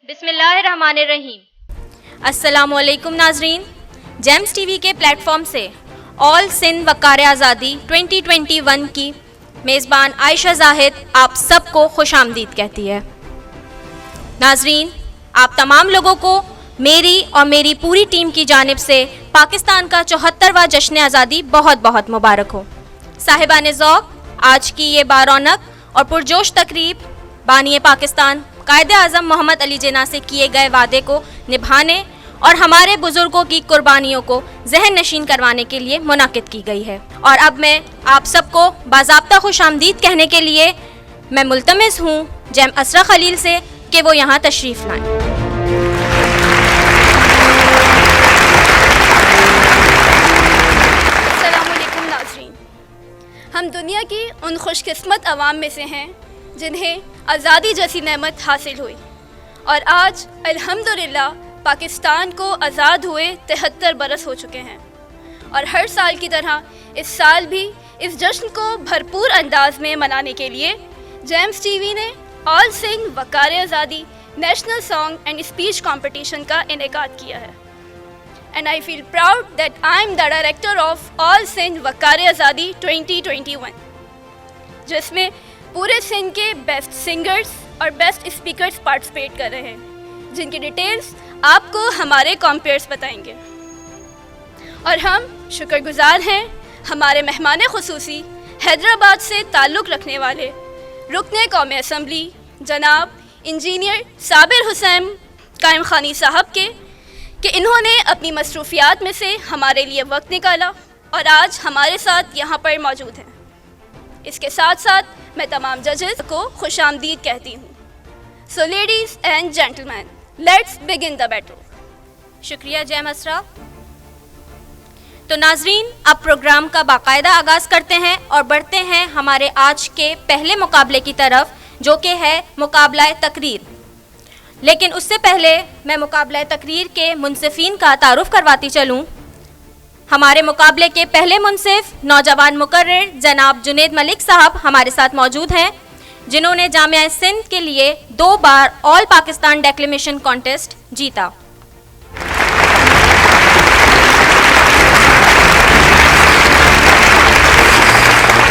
बिस्मिल्लाहिर्रहमानिर्रहीम। अस्सलामुअलैकुम नाजरीन, जेम्स टीवी के प्लेटफॉर्म से ऑल सिंध वकार आज़ादी 2021 की मेज़बान आयशा जाहिद आप सबको खुश आमदीद कहती है। नाजरीन, आप तमाम लोगों को मेरी और मेरी पूरी टीम की जानिब से पाकिस्तान का 74वां जश्न आज़ादी बहुत बहुत मुबारक हो। साहिबान ज़ौक़, आज की ये बारौनक और पुरजोश तकरीब बानी पाकिस्तान कायदे आज़म मोहम्मद अली जिन्ना से किए गए वादे को निभाने और हमारे बुज़ुर्गों की कुर्बानियों को जहन नशीन करवाने के लिए मुनाकिद की गई है। और अब मैं आप सबको बाज़ाब्ता खुश आमदीद कहने के लिए मैं मुल्तमिस हूँ जैम असरा खलील से कि वो यहाँ तशरीफ़ लाएँ। अस्सलामुअलैकुम नाज़रीन, हम दुनिया की उन खुशकिस्मत अवाम में से हैं जिन्हें आज़ादी जैसी नेमत हासिल हुई और आज अल्हम्दुलिल्लाह पाकिस्तान को आज़ाद हुए 73 बरस हो चुके हैं। और हर साल की तरह इस साल भी इस जश्न को भरपूर अंदाज में मनाने के लिए जेम्स टीवी ने all Sindh Waqar Azadi national song and speech competition का इनेकाद किया है। And I feel proud that I am the director of all Sindh Waqar Azadi 2021, जिसमें पूरे सिंध के बेस्ट सिंगर्स और बेस्ट स्पीकर्स पार्टिसिपेट कर रहे हैं, जिनकी डिटेल्स आपको हमारे कॉम्पेयर्स बताएंगे। और हम शुक्रगुजार हैं हमारे मेहमान खुसूसी हैदराबाद से ताल्लुक़ रखने वाले रुकने कौमी असम्बली जनाब इंजीनियर साबिर हुसैन कायम खानी साहब के कि इन्होंने अपनी मसरूफियात में से हमारे लिए वक्त निकाला और आज हमारे साथ यहाँ पर मौजूद हैं। इसके साथ साथ मैं तमाम जजेस को खुश आमदीद कहती हूँ। सो ladies and gentleman, let's begin the battle. शुक्रिया जैम असरा। तो नाजरीन, अब प्रोग्राम का बाकायदा आगाज़ करते हैं और बढ़ते हैं हमारे आज के पहले मुकाबले की तरफ, जो कि है मुकाबला तकरीर। लेकिन उससे पहले मैं मुकाबला तकरीर के मुनसिफीन का तारुफ करवाती चलूँ। हमारे मुकाबले के पहले मुनसिफ नौजवान मुकर्रिर जनाब जुनेद मलिक साहब हमारे साथ मौजूद हैं, जिन्होंने जामिया सिंध के लिए 2 बार ऑल पाकिस्तान डेक्लेमेशन कॉन्टेस्ट जीता।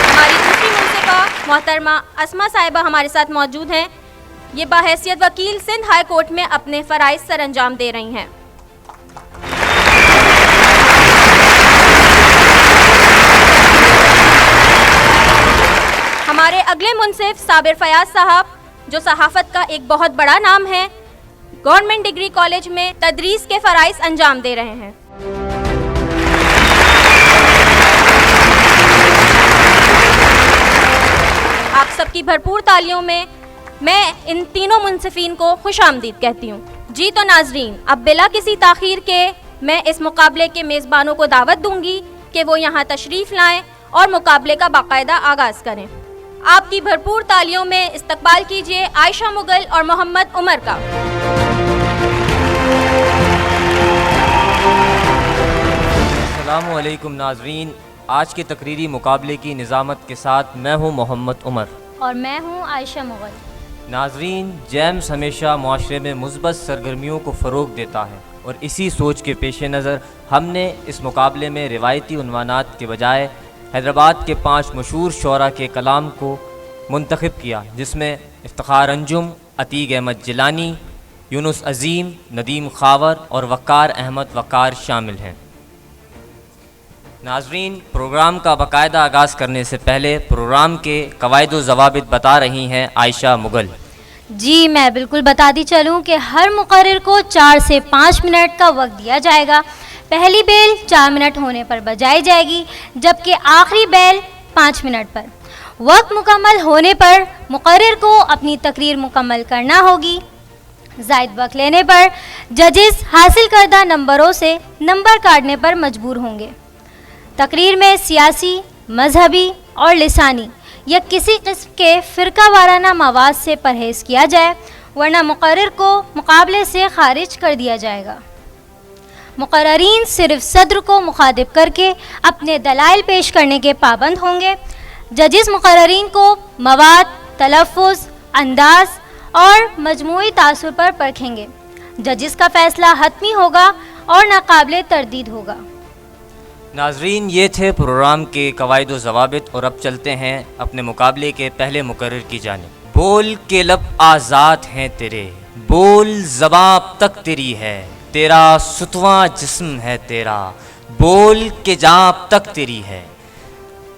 हमारी दूसरी मुनसिफा मोहतरमा अस्मा साहिबा हमारे साथ मौजूद हैं। ये बाहैसियत वकील सिंध हाई कोर्ट में अपने फ़राइज़ सरअंजाम दे रही हैं। हमारे अगले मुनसिफ साबिर फयाज साहब, जो सहाफ़त का एक बहुत बड़ा नाम है, गवर्नमेंट डिग्री कॉलेज में तदरीस के फ़राइज़ अंजाम दे रहे हैं। आप सबकी भरपूर तालियों में मैं इन तीनों मुनसिफीन को खुश आमदीद कहती हूँ। जी तो नाजरीन, अब बिला किसी ताख़ीर के मैं इस मुकाबले के मेज़बानों को दावत दूंगी कि वो यहाँ तशरीफ़ लाएँ और मुकाबले का बाकायदा आगाज़ करें। आपकी भरपूर तालियों में इस्तकबाल कीजिए आयशा मुगल और मोहम्मद उमर का। अस्सलामु अलैकुम नाजरीन, आज के तकरीरी मुकाबले की निज़ामत के साथ मैं हूँ मोहम्मद उमर और मैं हूँ आयशा मुगल। नाजरीन, जेम्स हमेशा माशरे में मुस्बत सरगर्मियों को फ़रोग़ देता है और इसी सोच के पेश नज़र हमने इस मुकाबले में रिवायती उन्वानात के बजाय हैदराबाद के 5 मशहूर शोरा के कलाम को मुंतखब किया, जिसमें इफ्तिखार अंजुम, अतीक अहमद जिलानी, यूनुस अज़ीम, नदीम खावर और वक़ार अहमद वक़ार शामिल हैं। नाजरीन, प्रोग्राम का बाकायदा आगाज़ करने से पहले प्रोग्राम के कवायद व ज़वाबित बता रही हैं आयशा मुगल। जी, मैं बिल्कुल बताती चलूँ कि हर मुकर्रिर को 4 से 5 मिनट का वक्त दिया जाएगा। पहली बेल 4 मिनट होने पर बजाई जाएगी, जबकि आखिरी बेल 5 मिनट पर। वक्त मुकम्मल होने पर मुकर्रिर को अपनी तकरीर मुकम्मल करना होगी। ज़ायद वक्त लेने पर जजेस हासिल करदा नंबरों से नंबर काटने पर मजबूर होंगे। तकरीर में सियासी, मजहबी और लिसानी या किसी किस्म के फ़िरका वाराना मवाद से परहेज़ किया जाए, वरना मुकर्रिर को मुकाबले से खारिज कर दिया जाएगा। मुकर्रीन सिर्फ सदर को मुखातिब करके अपने दलाइल पेश करने के पाबंद होंगे। जजेस मुकर्रीन को मवाद, तलफ़्फ़ुज़, अंदाज़ और मजमूई तासुर पर परखेंगे। जजिस का फैसला हतमी होगा और नाकाबिले तरदीद होगा। नाजरीन, ये थे प्रोग्राम के कवायद व ज़वाबित, और अब चलते हैं अपने मुकाबले के पहले मुकर्रर की जानिब। बोल के लब आज़ाद हैं तेरे, बोल ज़बां अब तक तेरी है, तेरा सुतवां जिस्म है तेरा, बोल के जां अब तक तेरी है।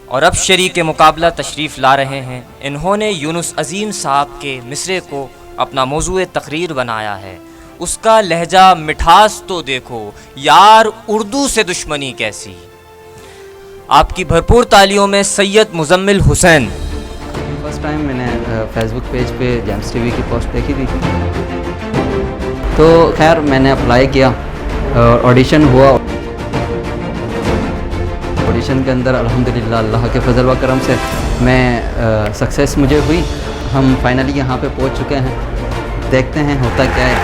और अब शरीक मुकाबला तशरीफ़ ला रहे हैं। इन्होंने यूनुस अज़ीम साहब के मिसरे को अपना मौजूए तकरीर बनाया है। उसका लहजा मिठास तो देखो यार, उर्दू से दुश्मनी कैसी। आपकी भरपूर तालियों में सैयद मुजम्मिल हुसैन। फर्स्ट टाइम मैंने फेसबुक पेज पे जेम्स टीवी की पोस्ट देखी थी, तो खैर मैंने अप्लाई किया, ऑडिशन हुआ। ऑडिशन के अंदर अल्हम्दुलिल्लाह अल्लाह के फजल व करम से मैं सक्सेस मुझे हुई। हम फाइनली यहाँ पे पहुँच चुके हैं, देखते हैं होता क्या है।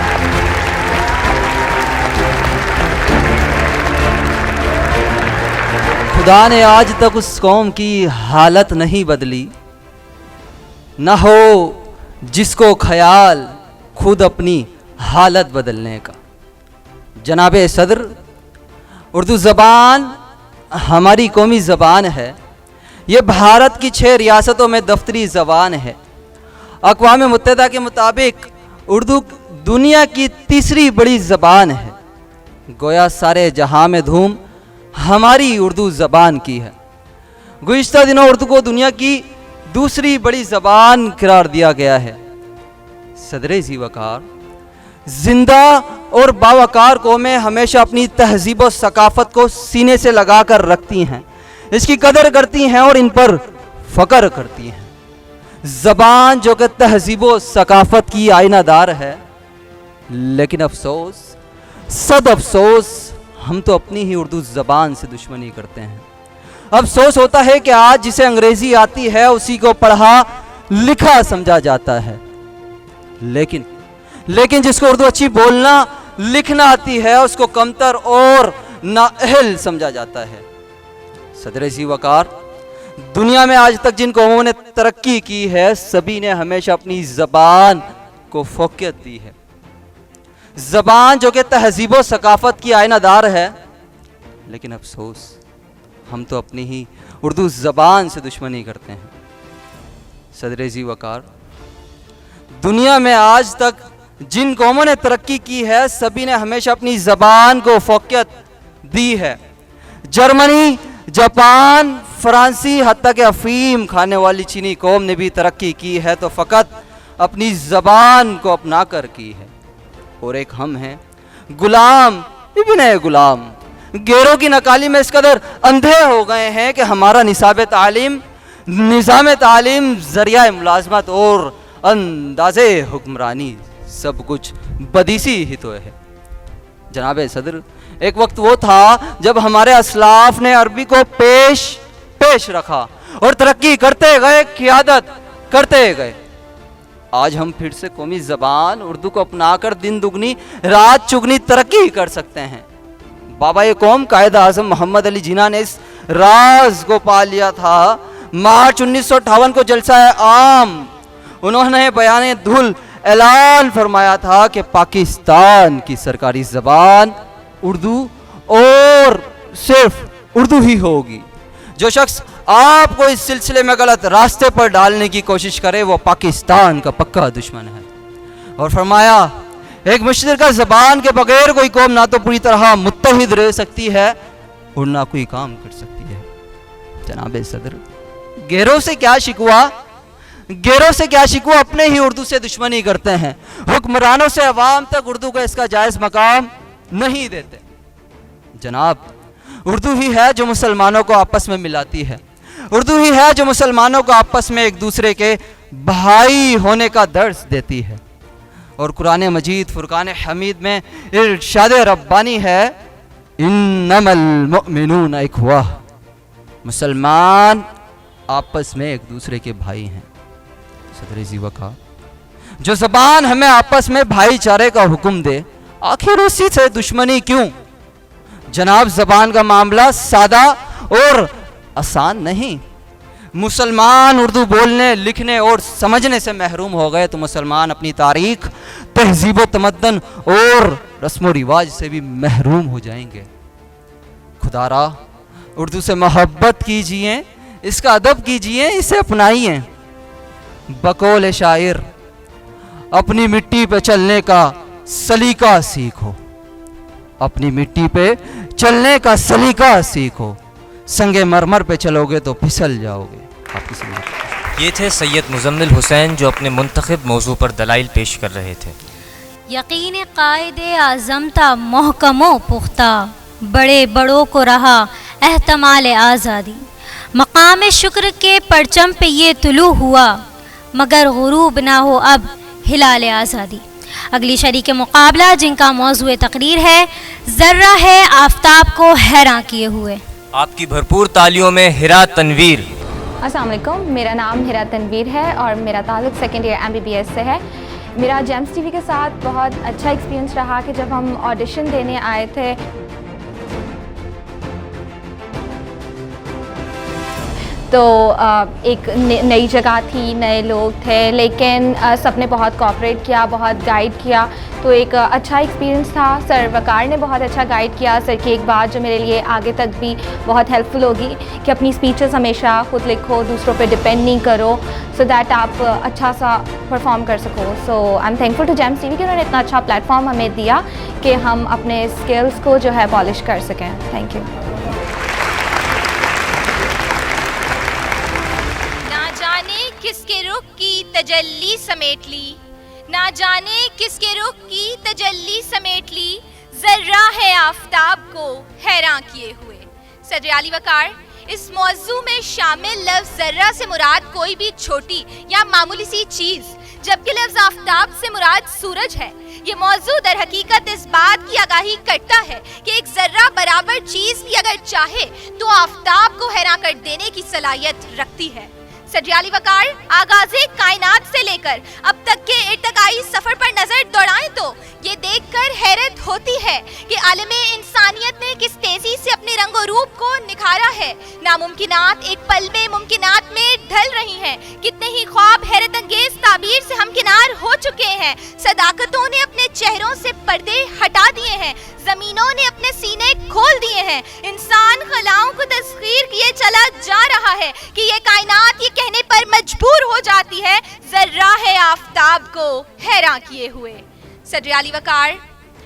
खुदा ने आज तक उस कौम की हालत नहीं बदली, न हो जिसको ख्याल खुद अपनी हालत बदलने का। जनाबे सदर, उर्दू ज़बान हमारी कौमी ज़बान है। ये भारत की 6 रियासतों में दफ्तरी ज़बान है। अक़वाम मुत्तहिदा के मुताबिक उर्दू दुनिया की 3री बड़ी ज़बान है। गोया सारे जहां में धूम हमारी उर्दू ज़बान की है। गुज़िश्ता दिनों उर्दू को दुनिया की 2री बड़ी ज़बान करार दिया गया है। सदरे ज़ी वक़ार, जिंदा और बावकार कौमें हमेशा अपनी तहजीब और सकाफ़त को सीने से लगा कर रखती हैं, इसकी कदर करती हैं और इन पर फ़क्र करती हैं। ज़बान जो कि तहजीब और सकाफ़त की आईनादार है, लेकिन अफसोस, सद अफसोस, हम तो अपनी ही उर्दू ज़बान से दुश्मनी करते हैं। अफसोस होता है कि आज जिसे अंग्रेज़ी आती है उसी को पढ़ा लिखा समझा जाता है, लेकिन जिसको उर्दू अच्छी बोलना लिखना आती है उसको कमतर और नाअहल समझा जाता है। सदरे ज़ी वक़ार, दुनिया में आज तक जिन कौमों ने तरक्की की है, सभी ने हमेशा अपनी ज़बान को फ़ौक़ियत दी है। ज़बान जो कि तहजीब व सकाफ़त की आईनादार है, लेकिन अफसोस हम तो अपनी ही उर्दू ज़बान से दुश्मनी करते हैं। सदरे ज़ी वक़ार, दुनिया में आज तक जिन कौमों ने तरक्की की है, सभी ने हमेशा अपनी ज़बान को फ़ौक़ियत दी है। जर्मनी, जापान, फ़्रांसी, हत्ता कि अफ़ीम खाने वाली चीनी कौम ने भी तरक्की की है तो फ़कत अपनी ज़बान को अपना कर की है। और एक हम हैं, गुलाम इब्ने गुलाम, गैरों की नकाली में इस कदर अंधे हो गए हैं कि हमारा निसाब तालीम, निज़ाम तालीम, ज़रिया मुलाज़मत और अंदाज़े हुक्मरानी सब कुछ बदीसी ही तो है। जनाबे सदर, एक वक्त वो था जब हमारे असलाफ ने अरबी को पेश रखा और तरक्की करते गए, क़ियादत करते गए। आज हम फिर से कौमी ज़बान उर्दू को अपनाकर दिन दुगनी रात चुगनी तरक्की कर सकते हैं। बाबा ये कौम कायद आज़म मोहम्मद अली जिन्ना ने इस राज को पा लिया था। मार्च 1958 को जलसा आम उन्होंने बयान धुल ऐलान फरमाया था कि पाकिस्तान की सरकारी ज़बान उर्दू और सिर्फ उर्दू ही होगी। जो शख्स आपको इस सिलसिले में गलत रास्ते पर डालने की कोशिश करे वो पाकिस्तान का पक्का दुश्मन है। और फरमाया, एक मुश्तरका ज़बान के बगैर कोई कौम ना तो पूरी तरह मुत्तहिद रह सकती है और ना कोई काम कर सकती है। जनाबे सदर, गैरों से क्या शिकवा, अपने ही उर्दू से दुश्मनी करते हैं। हुक्मरानों से अवाम तक उर्दू को इसका जायज़ मकाम नहीं देते। जनाब, उर्दू ही है जो मुसलमानों को आपस में मिलाती है। उर्दू ही है जो मुसलमानों को आपस में एक दूसरे के भाई होने का दर्स देती है। और कुरान मजीद फुरकान हमीद में इरशाद रब्बानी है, इन्नमल मुमिनून इख्वा, मुसलमान आपस में एक दूसरे के भाई हैं। सदर ज़ी वक़ार, जो ज़बान हमें आपस में भाईचारे का हुक्म दे, आखिर उसी से दुश्मनी क्यों? जनाब, ज़बान का मामला सादा और आसान नहीं। मुसलमान उर्दू बोलने, लिखने और समझने से महरूम हो गए तो मुसलमान अपनी तारीख, तहजीब व तमद्दन और रस्म व रिवाज से भी महरूम हो जाएंगे। खुदारा उर्दू से मोहब्बत कीजिए, इसका अदब कीजिए, इसे अपनाइए। बकौल शायर अपनी मिट्टी पे चलने का सलीका सीखो, अपनी मिट्टी पे चलने का सलीका सीखो, संगे मरमर पे चलोगे तो फिसल जाओगे। आपकी सुनिए। ये थे सैयद मुजम्मिल हुसैन जो अपने मुंतखब मौजू पर दलाइल पेश कर रहे थे। यकीन कायदे आज़म था मोहकमो पुख्ता, बड़े बड़ों को रहा एहतमाल आज़ादी। मकाम शुक्र के परचम पे ये तुलू हुआ, मगर गुरूब ना हो अब हिलाल आज़ादी। अगली शरीक मुकाबला जिनका मौजू तकरीर है ज़र्रा है आफताब को हैरान किए हुए। आपकी भरपूर तालियों में हिरा तनवीर। अस्सलाम वालेकुम, मेरा नाम हिरा तनवीर है और मेरा ताल्लुक़ सेकेंड ईयर MBBS से है। मेरा जेम्स टीवी के साथ बहुत अच्छा एक्सपीरियंस रहा कि जब हम ऑडिशन देने आए थे तो एक नई जगह थी, नए लोग थे, लेकिन सबने बहुत कोऑपरेट किया, बहुत गाइड किया, तो एक अच्छा एक्सपीरियंस था। सर वकार ने बहुत अच्छा गाइड किया। सर की एक बात जो मेरे लिए आगे तक भी बहुत हेल्पफुल होगी कि अपनी स्पीचेस हमेशा खुद लिखो, दूसरों पे डिपेंड नहीं करो, सो दैट आप अच्छा सा परफॉर्म कर सको। So I am thankful to Gems TV कि उन्होंने इतना अच्छा प्लेटफॉर्म हमें दिया कि हम अपने स्किल्स को जो है पॉलिश कर सकें। Thank you. किसके रुख की तजल्ली समेट ली, ना जाने किसके रुख की तजल्ली समेट ली, जर्रा है आफताब को हैरान किए हुए। सदर अली वकार, इस मौजू में शामिल लफ्ज़ जर्रा से मुराद कोई भी छोटी या मामूली सी चीज़, जबकि लफ्ज़ आफताब से मुराद सूरज है। ये मौजू दर हकीकत इस बात की आगाही करता है कि एक जर्रा बराबर चीज़ भी अगर चाहे तो आफताब को हैरान कर देने की सलाहियत रखती है। सदर अली वकार, आगाज़े कायनात से लेकर अब तक के इर्तिकाई सफ़र पर नज़र दौड़ाएं तो ये देखकर हैरत होती है कि आलमे इंसानियत ने किस तेज़ी से अपने रंगो रूप को निखारा है। नामुमकिनात एक पल में मुमकिनात में ढल रही हैं। कितने ही ख्वाब हैरत अंगेज ताबीर से हमकिनार हो चुके हैं। सदाकतों ने अपने चेहरों से पर्दे हटा दिए हैं, ज़मीनों ने अपने सीने खोल दिए हैं। इंसान खलाओं को तस्खीर किए चला जा रहा है कि ये कायनात ये कहने पर मजबूर हो जाती है, जर्रा है आफताब को हैरान किए हुए। सदर अली वकार,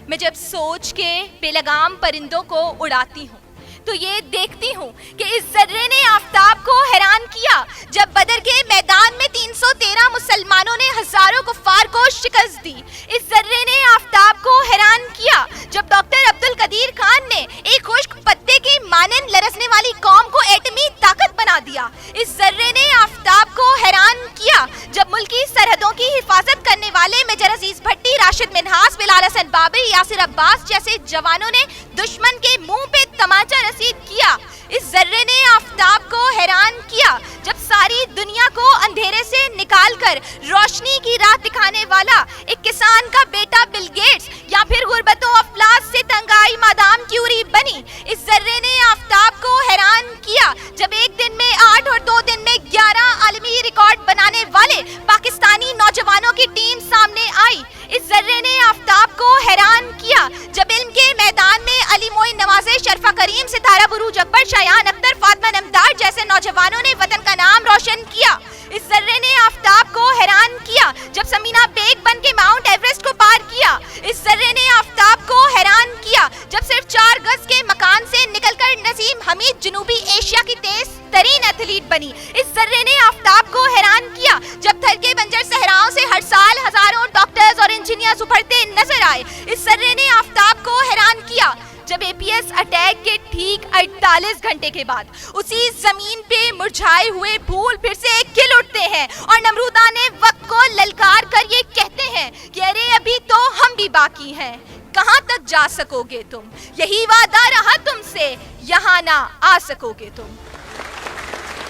मैं जब सोच के बेलगाम परिंदों को उड़ाती हूँ तो ये देखती हूँ कि इस जर्रे ने आफताब को हैरान किया जब बदर के मैदान में 313 मुसलमानों ने हजारों कुफ्फार को शिकस्त दी। इस जर्रे ने आफताब को हैरान किया जब डॉक्टर अब्दुल कदीर खान ने एक खुश्क पत्ते की मानंद लरसने वाली कौम को एटमी ताकत बना दिया। इस जर्रे ने आफताब को हैरान किया जब मुल्की सरहदों की हिफाजत करने वाले मेजर अजीज भट्टी, राशिद मिन्हास, बिलाल हसन बाबरी, यासिर अब्बास जैसे जवानों ने दुश्मन के मुंह पे तमाचा रसीद किया। इस जर्रे ने आफताब को हैरान किया जब सारी दुनिया को अंधेरे से निकालकर रोशनी की राह दिखाने वाला एक किसान का बेटा बिल गेट्स या फिर गुर्बतों अफलास से तंगाई मादाम क्यूरी बनी। इस जर्रे ने आफताब को हैरान किया जब एक दिन में 8 और 2 दिन में 11 आलमी रिकॉर्ड बनाने वाले पाकिस्तानी नौजवानों की टीम सामने आई। इस जर्रे ने आफताब को हैरान किया जब इल्म के मैदान में अली मोइन नवाज़े, शरफा करीम, सितारा बुरूज अकबर, शायान अख्तर, फातिमा नमदार जैसे नौजवानों ने वतन का नाम रोशन किया। इस जर्रे ने आफताब को हैरान किया जब समीना बेग बन के माउंट एवरेस्ट को पार किया। इस जर्रे ने आफताब को हैरान किया जब सिर्फ 4 गज के मकान से निकलकर नसीम हमीद जनूबी एशिया की तेज तरीन एथलीट बनी। इस जर्रे ने आफताब को हैरान किया जब थर के बंजर सहराओं से हर साल हजारों डॉक्टर्स और इंजीनियर्स उभरते नजर आए। इस जर्रे ने आफताब को हैरान किया जब APS अटैक के ठीक 48 घंटे के बाद उसी जमीन पे मुरझाए हुए फूल फिर से खिल उठते हैं और नमरूदाने वक्त को ललकार कर ये कहते हैं कि अरे अभी तो हम भी बाकी हैं, कहां तक जा सकोगे तुम, यही वादा रहा तुमसे, यहाँ ना आ सकोगे तुम।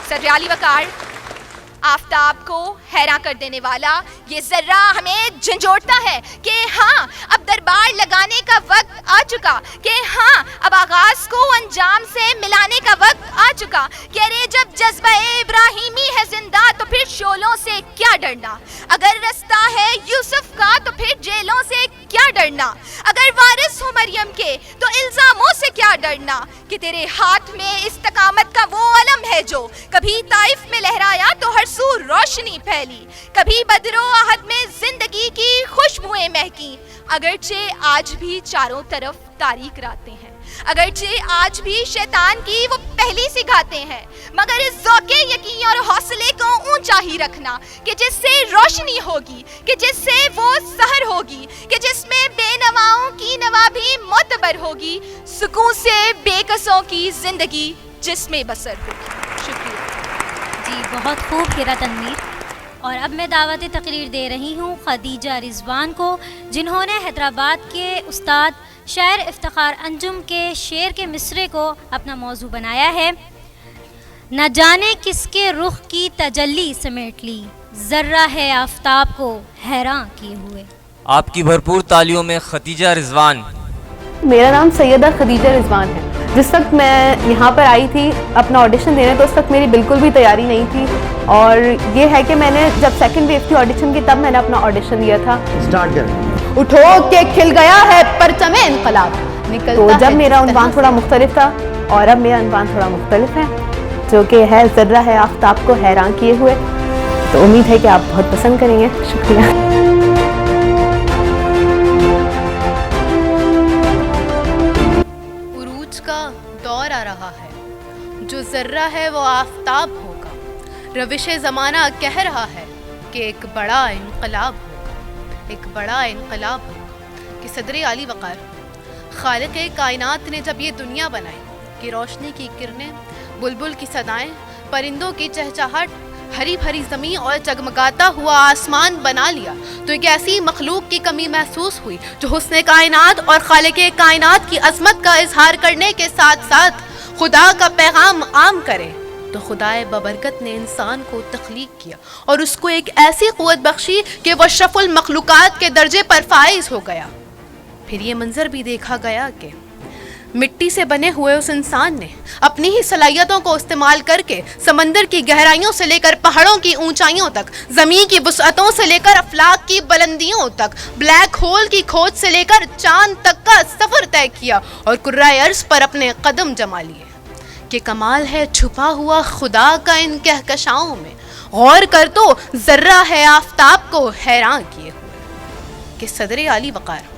सदर अली वकार, आफताब को हैरान कर देने वाला ये जर्रा हमें झंझोड़ता है कि हाँ, अब दरबार लगाने का वक्त आ चुका कि हाँ अब आगाज को अंजाम से मिलाने का वक्त आ चुका कि अरे जब जज्बा इब्राहिमी है जिंदा तो फिर शोलों से क्या डरना, अगर रास्ता है यूसुफ का तो फिर जेलों से क्या डरना, अगर वारिस हो मरियम के तो इल्जामों से क्या डरना, कि तेरे हाथ में इस्तकामत का वो अलम है जो कभी ताइफ में लहराया तो हर सू रोशनी फैली, कभी बदरो आहद में जिंदगी की खुशबुएं महकी, अगरचे आज भी चारों तरफ तारीक रातें हैं, अगरचे आज भी शैतान की वो पहली सी गाते हैं, मगर इस ज़ौक़े यकीन और हौसले को ऊंचा ही रखना कि जिससे रोशनी होगी, कि जिससे वो सहर होगी, कि जिसमें बेनवाओं की नवा भी मोतबर होगी, सुकून से बेकसों की जिंदगी जिसमें बसर होगी। शुक्रिया जी, बहुत खूब किरा तनवीर। और अब मैं दावत तकरीर दे रही हूँ खदीजा रिजवान को, जिन्होंने हैदराबाद के उस्ताद शायर इफ्तिखार अंजुम के शेर के मिसरे को अपना मौजू बनाया है। न जाने किसके रुख की तजल्ली समेट ली, जर्रा है आफताब को हैरान किए हुए। आपकी भरपूर तालियों में खदीजा रिजवान। मेरा नाम सैयदा खदीजा रिजवान है। जिस वक्त मैं यहाँ पर आई थी अपना ऑडिशन देने तो उस वक्त मेरी बिल्कुल भी तैयारी नहीं थी, और ये है कि मैंने जब सेकंड वेव की ऑडिशन की तब मैंने अपना ऑडिशन दिया था। स्टार्ट कर। उठो के खिल गया है परचमे इनकलाब, तो जब मेरा उन्वान थोड़ा मुख्तलिफ था और अब मेरा उन्वान थोड़ा मुख्तलिफ है, जो कि है जर्रा है आफताब को हैरान किए हुए। तो उम्मीद है कि आप बहुत पसंद करेंगे। शुक्रिया। का दौर आ रहा है, जो जर्रा है वो आफताब होगा, रविश ज़माना कह रहा है कि एक बड़ा इनकलाब होगा, एक बड़ा इनकलाब होगा। कि सदर आली वक़ार खालिक़े कायनात ने जब ये दुनिया बनाई कि रोशनी की किरणें, बुलबुल की सदाएं, परिंदों की चहचहाट, हरी भरी ज़मीन और जगमगाता हुआ आसमान बना लिया, तो एक ऐसी मखलूक की कमी महसूस हुई जो हुस्ने कायनात और खालिक़े कायनात की अज़मत का इजहार करने के साथ साथ खुदा का पैगाम आम करे। तो खुदाए बबरकत ने इंसान को तख्लीक किया और उसको एक ऐसी क़ुव्वत बख्शी कि वह अशरफुल मखलूक़ात के दर्जे पर फाइज हो गया। फिर ये मंजर भी देखा गया कि मिट्टी से बने हुए उस इंसान ने अपनी ही सलाहियतों को इस्तेमाल करके समंदर की गहराइयों से लेकर पहाड़ों की ऊंचाइयों तक, ज़मीन की वुसअतों से लेकर अफलाक की बुलंदियों तक, ब्लैक होल की खोज से लेकर चांद तक का सफ़र तय किया और कुर्राए अर्ज़ पर अपने कदम जमा लिए। कि कमाल है छुपा हुआ खुदा का इन कहकशाओं में, गौर कर तो जर्रा है आफताब को हैरान किए हुए। कि सदर आली वक़ार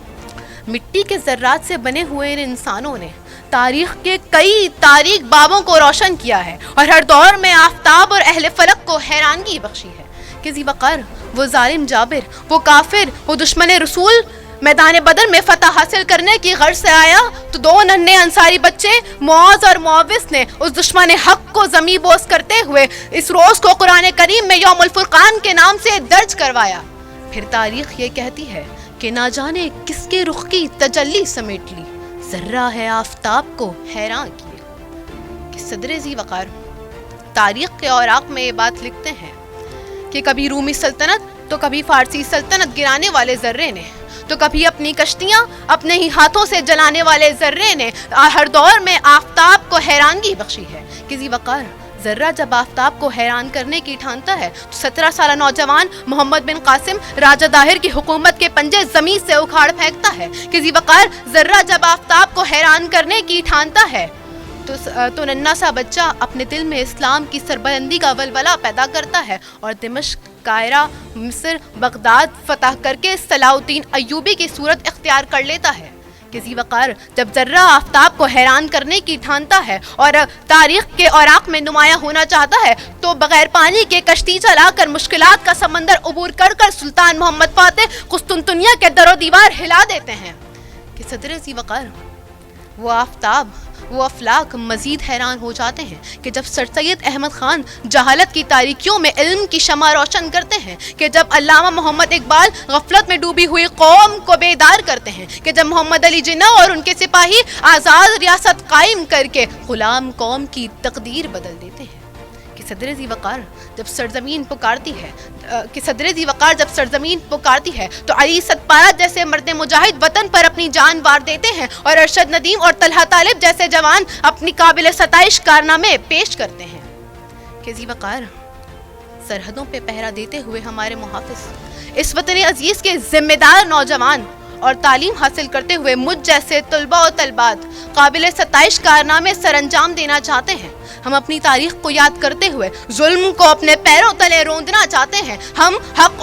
मिट्टी के ज़र्रात से बने हुए इन इंसानों ने तारीख़ के कई तारीख बाबों को रोशन किया है और हर दौर में आफताब और अहले फलक को हैरानगी बख्शी है। किसी वक़ार वो जालिम जाबिर, वो काफिर, वो दुश्मन रसूल मैदान बदर में फतह हासिल करने की गर्ज से आया तो दो नन्हे अंसारी बच्चे मुआज और मुआविस ने उस दुश्मन हक को ज़मीं बोस करते हुए इस रोज़ को कुरान करीम में यौमुल फुरकान के नाम से दर्ज करवाया। फिर तारीख़ ये कहती है कि ना जाने किसके रुख की तजल्ली समेट ली, जर्रा है आफताब को हैरान किए। कि सदर ज़ी वक़ार तारीख़ के औराक़ में ये बात लिखते हैं कि कभी रूमी सल्तनत तो कभी फ़ारसी सल्तनत गिराने वाले जर्रे ने, तो कभी अपनी कश्तियाँ अपने ही हाथों से जलाने वाले जर्रे ने हर दौर में आफताब को हैरानगी बख्शी है। किसी वक़ार जर्रा जब आफताब को हैरान करने की ठानता है तो 17 साल नौजवान मोहम्मद बिन कासिम राजा दाहिर की हुकूमत के पंजे ज़मीन से उखाड़ फेंकता है। किसी वक़ार जर्रा जब आफताब को हैरान करने की ठानता है तो नन्हा सा बच्चा अपने दिल में इस्लाम की सरबलंदी का वलवला पैदा करता है और दिमश्क, कायरा, मिस्र, बगदाद फतह करके सलाउद्दीन अय्यूबी की सूरत इख्तियार कर लेता है। किसी वक़ार जब जर्रा आफताब को हैरान करने की ठानता है और तारीख़ के औराक़ में नुमायाँ होना चाहता है तो बग़ैर पानी के कश्ती चलाकर मुश्किलात का समंदर अबूर कर कर सुल्तान मोहम्मद फ़ातिह कुस्तुनतुनिया के दरो दीवार हिला देते हैं। कि सदर ज़ी वक़ार वो आफताब, वो अफलाक मज़ीद हैरान हो जाते हैं कि जब सर सैयद अहमद ख़ान जहालत की तारीकियों में इल्म की शमा रोशन करते हैं, कि जब अल्लामा मोहम्मद इकबाल गफलत में डूबी हुई कौम को बेदार करते हैं, कि जब मोहम्मद अली जिन्ना और उनके सिपाही आज़ाद रियासत कायम करके ग़ुलाम कौम की तकदीर बदल देते हैं। कि सदर ज़ीवकार जब सरजमीन पुकारती है तो अली सतपारा जैसे मर्द मुजाहिद वतन पर अपनी जान वार देते हैं और अरशद नदीम और तलहा तालिब जैसे जवान अपनी काबिल सताइश कारनामे पेश करते हैं कि ज़ीवकार सरहदों पे पहरा देते हुए हमारे मुहाफिज इस वतन अजीज़ के जिम्मेदार नौजवान और तालीम हासिल करते हुए मुझ जैसे तलबा और तलबात काबिल सताइश कारनामे सरअंजाम देना चाहते हैं। हम अपनी तारीख को याद करते हुए जुल्म को अपने पैरों तले रोंदना चाहते हैं। हम हक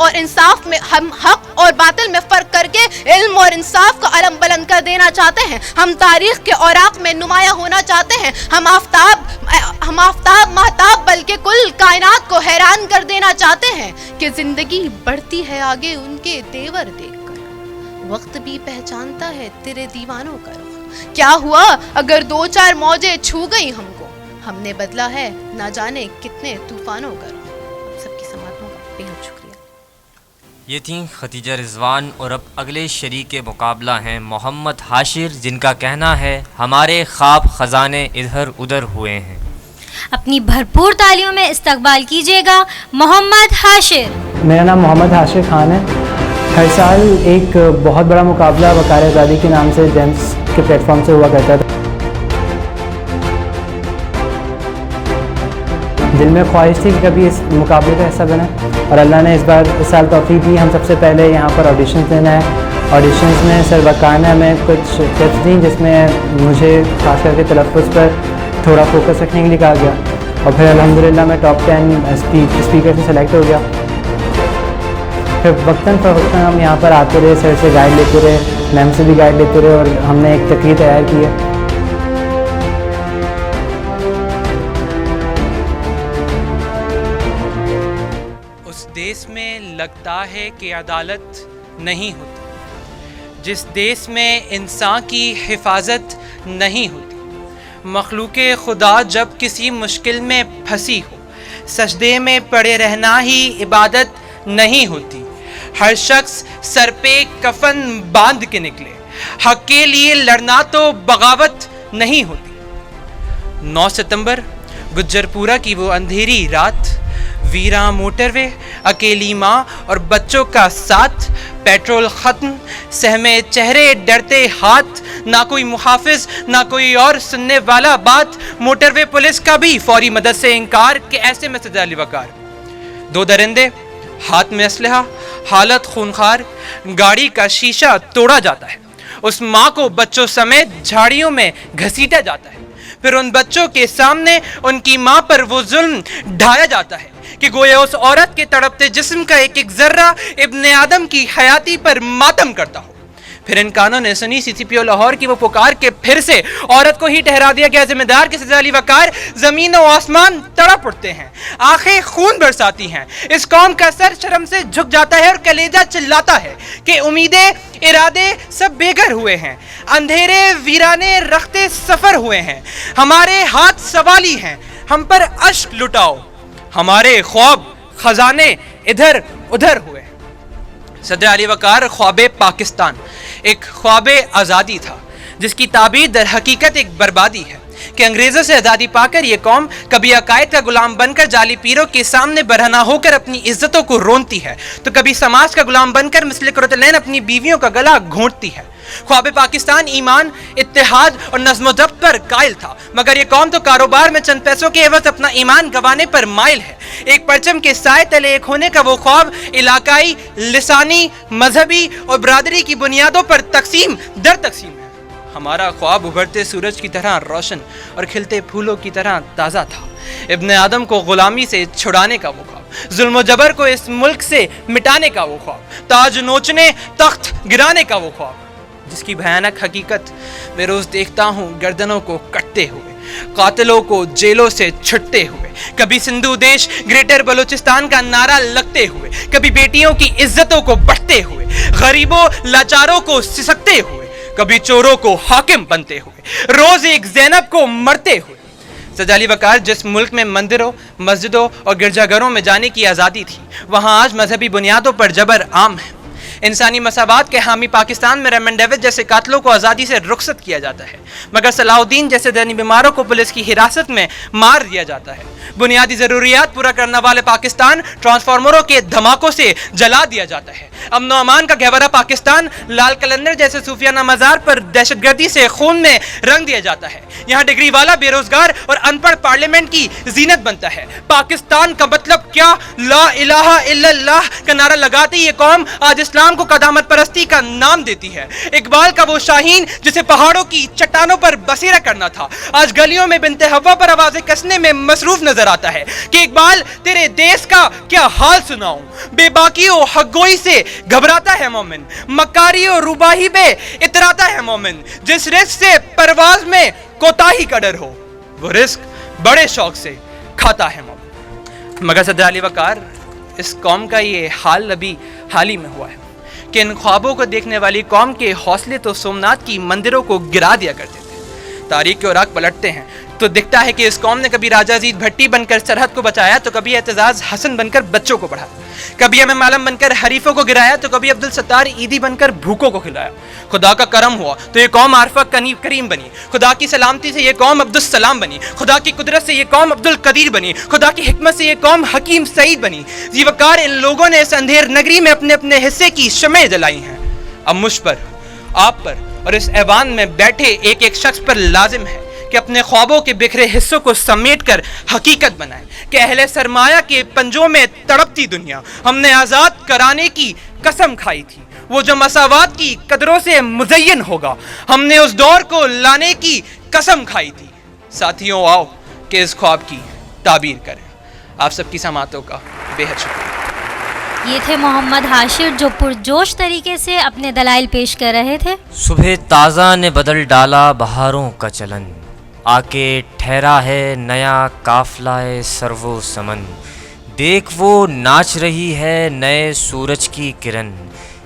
और बातिल में फर्क करके इल्म और इंसाफ का अलम बुलंद कर देना चाहते हैं। हम तारीख के औराक में नुमाया होना चाहते हैं। हम आफ्ताब महताब बल्कि कुल कायनात को हैरान कर देना चाहते हैं कि जिंदगी बढ़ती है आगे उनके तेवर देखकर, वक्त भी पहचानता है तेरे दीवानों का रुख। क्या हुआ अगर 2-4 मौजें छू गई हमको, हमने बदला है ना जाने कितने तूफानों का रुख। सबकी समातों का बेहद शुक्रिया। ये थी खतीजा रिजवान और अब अगले शरीक मुकाबला हैं मोहम्मद हाशिर, जिनका कहना है हमारे ख्वाब खजाने इधर उधर हुए हैं। अपनी भरपूर तालियों में इस्तकबाल कीजिएगा मोहम्मद हाशिर। मेरा नाम मोहम्मद हाशिर खान है। हर साल एक बहुत बड़ा मुकाबला वकार आज़ादी के नाम से जेम्स के प्लेटफॉर्म से हुआ करता था। दिल में ख्वाहिश थी कि कभी इस मुकाबले का हिस्सा बने और अल्लाह ने इस साल तौफीक दी। हम सबसे पहले यहाँ पर ऑडिशंस देना है। ऑडिशंस में सर वकार ने हमें कुछ टिप्स दी जिसमें मुझे खास करके तलफ़्फ़ुज़ पर थोड़ा फोकस रखने के लिए कहा गया और फिर अल्हम्दुलिल्लाह मैं टॉप 10 स्पीकर से सेलेक्ट हो गया। फिर वक्तन फ़वक्तन हम यहाँ पर आते रहे, सर से गाइड लेते रहे, मैम से भी गाइड लेते रहे और हमने एक तकरीर तैयार की है। उस देश में लगता है कि अदालत नहीं होती, जिस देश में इंसान की हिफाजत नहीं होती, मखलूक़े खुदा जब किसी मुश्किल में फंसी हो, सजदे में पड़े रहना ही इबादत नहीं होती। हर शख्स सर पे कफन बांध के निकले, हक के लिए लड़ना तो बगावत नहीं होती। 9 सितंबर गुज्जरपुरा की वो अंधेरी रात, वीरा मोटरवे, अकेली माँ और बच्चों का साथ, पेट्रोल खत्म, सहमे चेहरे, डरते हाथ, ना कोई मुहाफिज ना कोई और सुनने वाला बात, मोटरवे पुलिस का भी फौरी मदद से इनकार कि ऐसे में सजा लिवकार। 2 दरिंदे, हाथ में असलहा, हालत खूनखार, गाड़ी का शीशा तोड़ा जाता है। उस माँ को बच्चों समेत झाड़ियों में घसीटा जाता है। फिर उन बच्चों के सामने उनकी माँ पर वो जुल्म ढाया जाता है कि गोया उस औरत के तड़पते जिस्म का एक एक जर्रा इब्ने आदम की हयाती पर मातम करता हो। फिर इन कानों ने सुनी सीसीपीओ लाहौर की वो पुकार के फिर से औरत को ही ठहरा दिया गया जिम्मेदार के सजा वकार। जमीन और आसमान तड़प उठते हैं, आंखें खून बरसाती हैं। इस कौम का सर शर्म से झुक जाता है और कलेजा चिल्लाता है कि उम्मीदें इरादे सब बेघर हुए हैं, अंधेरे वीराने रखते सफर हुए हैं। हमारे हाथ सवाली हैं, हम पर अश्क लुटाओ, हमारे ख्वाब खजाने इधर उधर हुए। सदर अली वकार ख्वाबे पाकिस्तान एक ख्वाबे आज़ादी था जिसकी ताबीर दर हकीकत एक बर्बादी है कि अंग्रेज़ों से आज़ादी पाकर ये कौम कभी अकायद का गुलाम बनकर जाली पीरों के सामने बरहना होकर अपनी इज्जतों को रोनती है, तो कभी समाज का गुलाम बनकर मिस्ल कुरतलैन अपनी बीवियों का गला घोंटती है। ख्वाबे पाकिस्तान ईमान, इत्तेहाद और नज़्म व ज़ब्त पर कायल था, मगर ये कौम तो कारोबार में चंद पैसों के एवज अपना ईमान गंवाने पर माइल है। एक परचम के साए तले एक होने का वो ख्वाब इलाकाई, लिसानी, मजहबी और बरादरी की बुनियादों पर तकसीम दर तकसीम है। हमारा ख्वाब उभरते सूरज की तरह रोशन और खिलते फूलों की तरह ताज़ा था। इब्ने आदम को गुलामी से छुड़ाने का वो ख्वाब, जुल्म व जबर को इस मुल्क से मिटाने का वो ख्वाब, ताज नोचने तख्त गिराने का वो ख्वाब, जिसकी भयानक हकीकत मैं रोज़ देखता हूँ गर्दनों को कटते हुए, कातिलों को जेलों से छुटते हुए, कभी सिंधु देश ग्रेटर बलूचिस्तान का नारा लगते हुए, कभी बेटियों की इज्जतों को बढ़ते हुए, गरीबों लाचारों को सिसकते हुए, कभी चोरों को हाकिम बनते हुए, रोज एक ज़ैनब को मरते हुए। सदर अली वकार जिस मुल्क में मंदिरों, मस्जिदों और गिरजाघरों में जाने की आज़ादी थी, वहाँ आज मजहबी बुनियादों पर जबर आम है। इंसानी मसावात के हामी पाकिस्तान में रेमन डेविड जैसे कातलों को आज़ादी से रुखसत किया जाता है, मगर सलाहुद्दीन जैसे दैनी बीमारों को पुलिस की हिरासत में मार दिया जाता है। बुनियादी ज़रूरियात पूरा करने वाले पाकिस्तान ट्रांसफार्मरों के धमाकों से जला दिया जाता है। अमन व अमान का गहवरा पाकिस्तान लाल कलंदर जैसे सूफियाना मज़ार पर दहशतगर्दी से खून में रंग दिया जाता है। यहाँ डिग्री वाला बेरोजगार और अनपढ़ पार्लियामेंट की जीनत बनता है। पाकिस्तान का मतलब क्या? ला इलाहा इल्लल्लाह का नारा लगाते ये कौम आज इस्लाम को कदामत परस्ती का नाम देती है। इकबाल का वो शाहीन जिसे पहाड़ों की चट्टानों पर बसेरा करना था, आज गलियों में बिनते हवा पर आवाजें कसने में मसरूफ नजर आता है कि इकबाल तेरे देश का क्या हाल सुनाऊं। बेबाकी और हकगोई से घबराता है मोमिन, मकारी और रुबाही पे इतराता है मोमिन। जिस रिस्क से परवाज में कोताही का डर हो, वो रिस्क बड़े शौक से खाता है मोमिन। मगर सदर अली वकार, इस कौम का ये हाल अभी हाल ही में हुआ है कि इन ख्वाबों को देखने वाली कौम के हौसले तो सोमनाथ की मंदिरों को गिरा दिया करते थे। तारीख के औराक पलटते हैं तो दिखता है कि इस कौम ने कभी राजा अजीज भट्टी बनकर सरहद को बचाया, तो कभी एतजाज हसन बनकर बच्चों को पढ़ाया, कभी एम आलम बनकर हरीफों को गिराया, तो कभी अब्दुल सत्तार ईदी बनकर भूखों को खिलाया। खुदा का करम हुआ तो ये कौम आरफा करीम बनी, खुदा की सलामती से ये कौम अब्दुल सलाम बनी, खुदा की कुदरत से ये कौम अब्दुल कदीर बनी, खुदा की हिकमत से ये कौम हकीम सईद बनी। जी वकार, इन लोगों ने इस अंधेर नगरी में अपने अपने हिस्से की शमें जलाई हैं। अब मुझ पर, आप पर और इस ऐवान में बैठे एक एक शख्स पर लाजिम है कि अपने ख्वाबों के बिखरे हिस्सों को समेटकर हकीकत बनाएं कि अहले सरमाया के पंजों में तड़पती दुनिया हमने आज़ाद कराने की कसम खाई थी, वो जो मसावात की कदरों से मुज़य्यन होगा, हमने उस दौर को लाने की कसम खाई थी। साथियों, आओ कि इस ख्वाब की ताबीर करें। आप सबकी समातों का बेहद शुक्रिया। ये थे मोहम्मद हाशिर जो पुरजोश तरीके से अपने दलाइल पेश कर रहे थे। सुबह ताज़ा ने बदल डाला बहारों का चलन, आके ठहरा है नया काफलाए सर्वो समन। देख वो नाच रही है नए सूरज की किरण,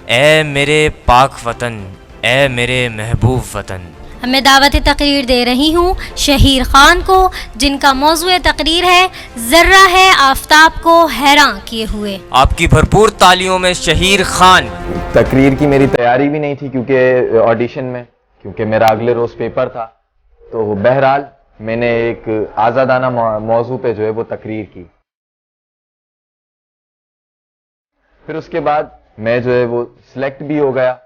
ए मेरे पाक वतन, ए मेरे महबूब वतन। मैं दावत तकरीर दे रही हूँ शहीर खान को, जिनका मौजूए तकरीर है ज़र्रा है आफताब को हैरान किए हुए। आपकी भरपूर तालियों में शहीर खान। तकरीर की मेरी तैयारी भी नहीं थी क्योंकि ऑडिशन में, क्योंकि मेरा अगले रोज पेपर था, तो बहरहाल मैंने एक आज़ादाना मौजू पे जो है वो तकरीर की। फिर उसके बाद मैं जो है वो सिलेक्ट भी हो गया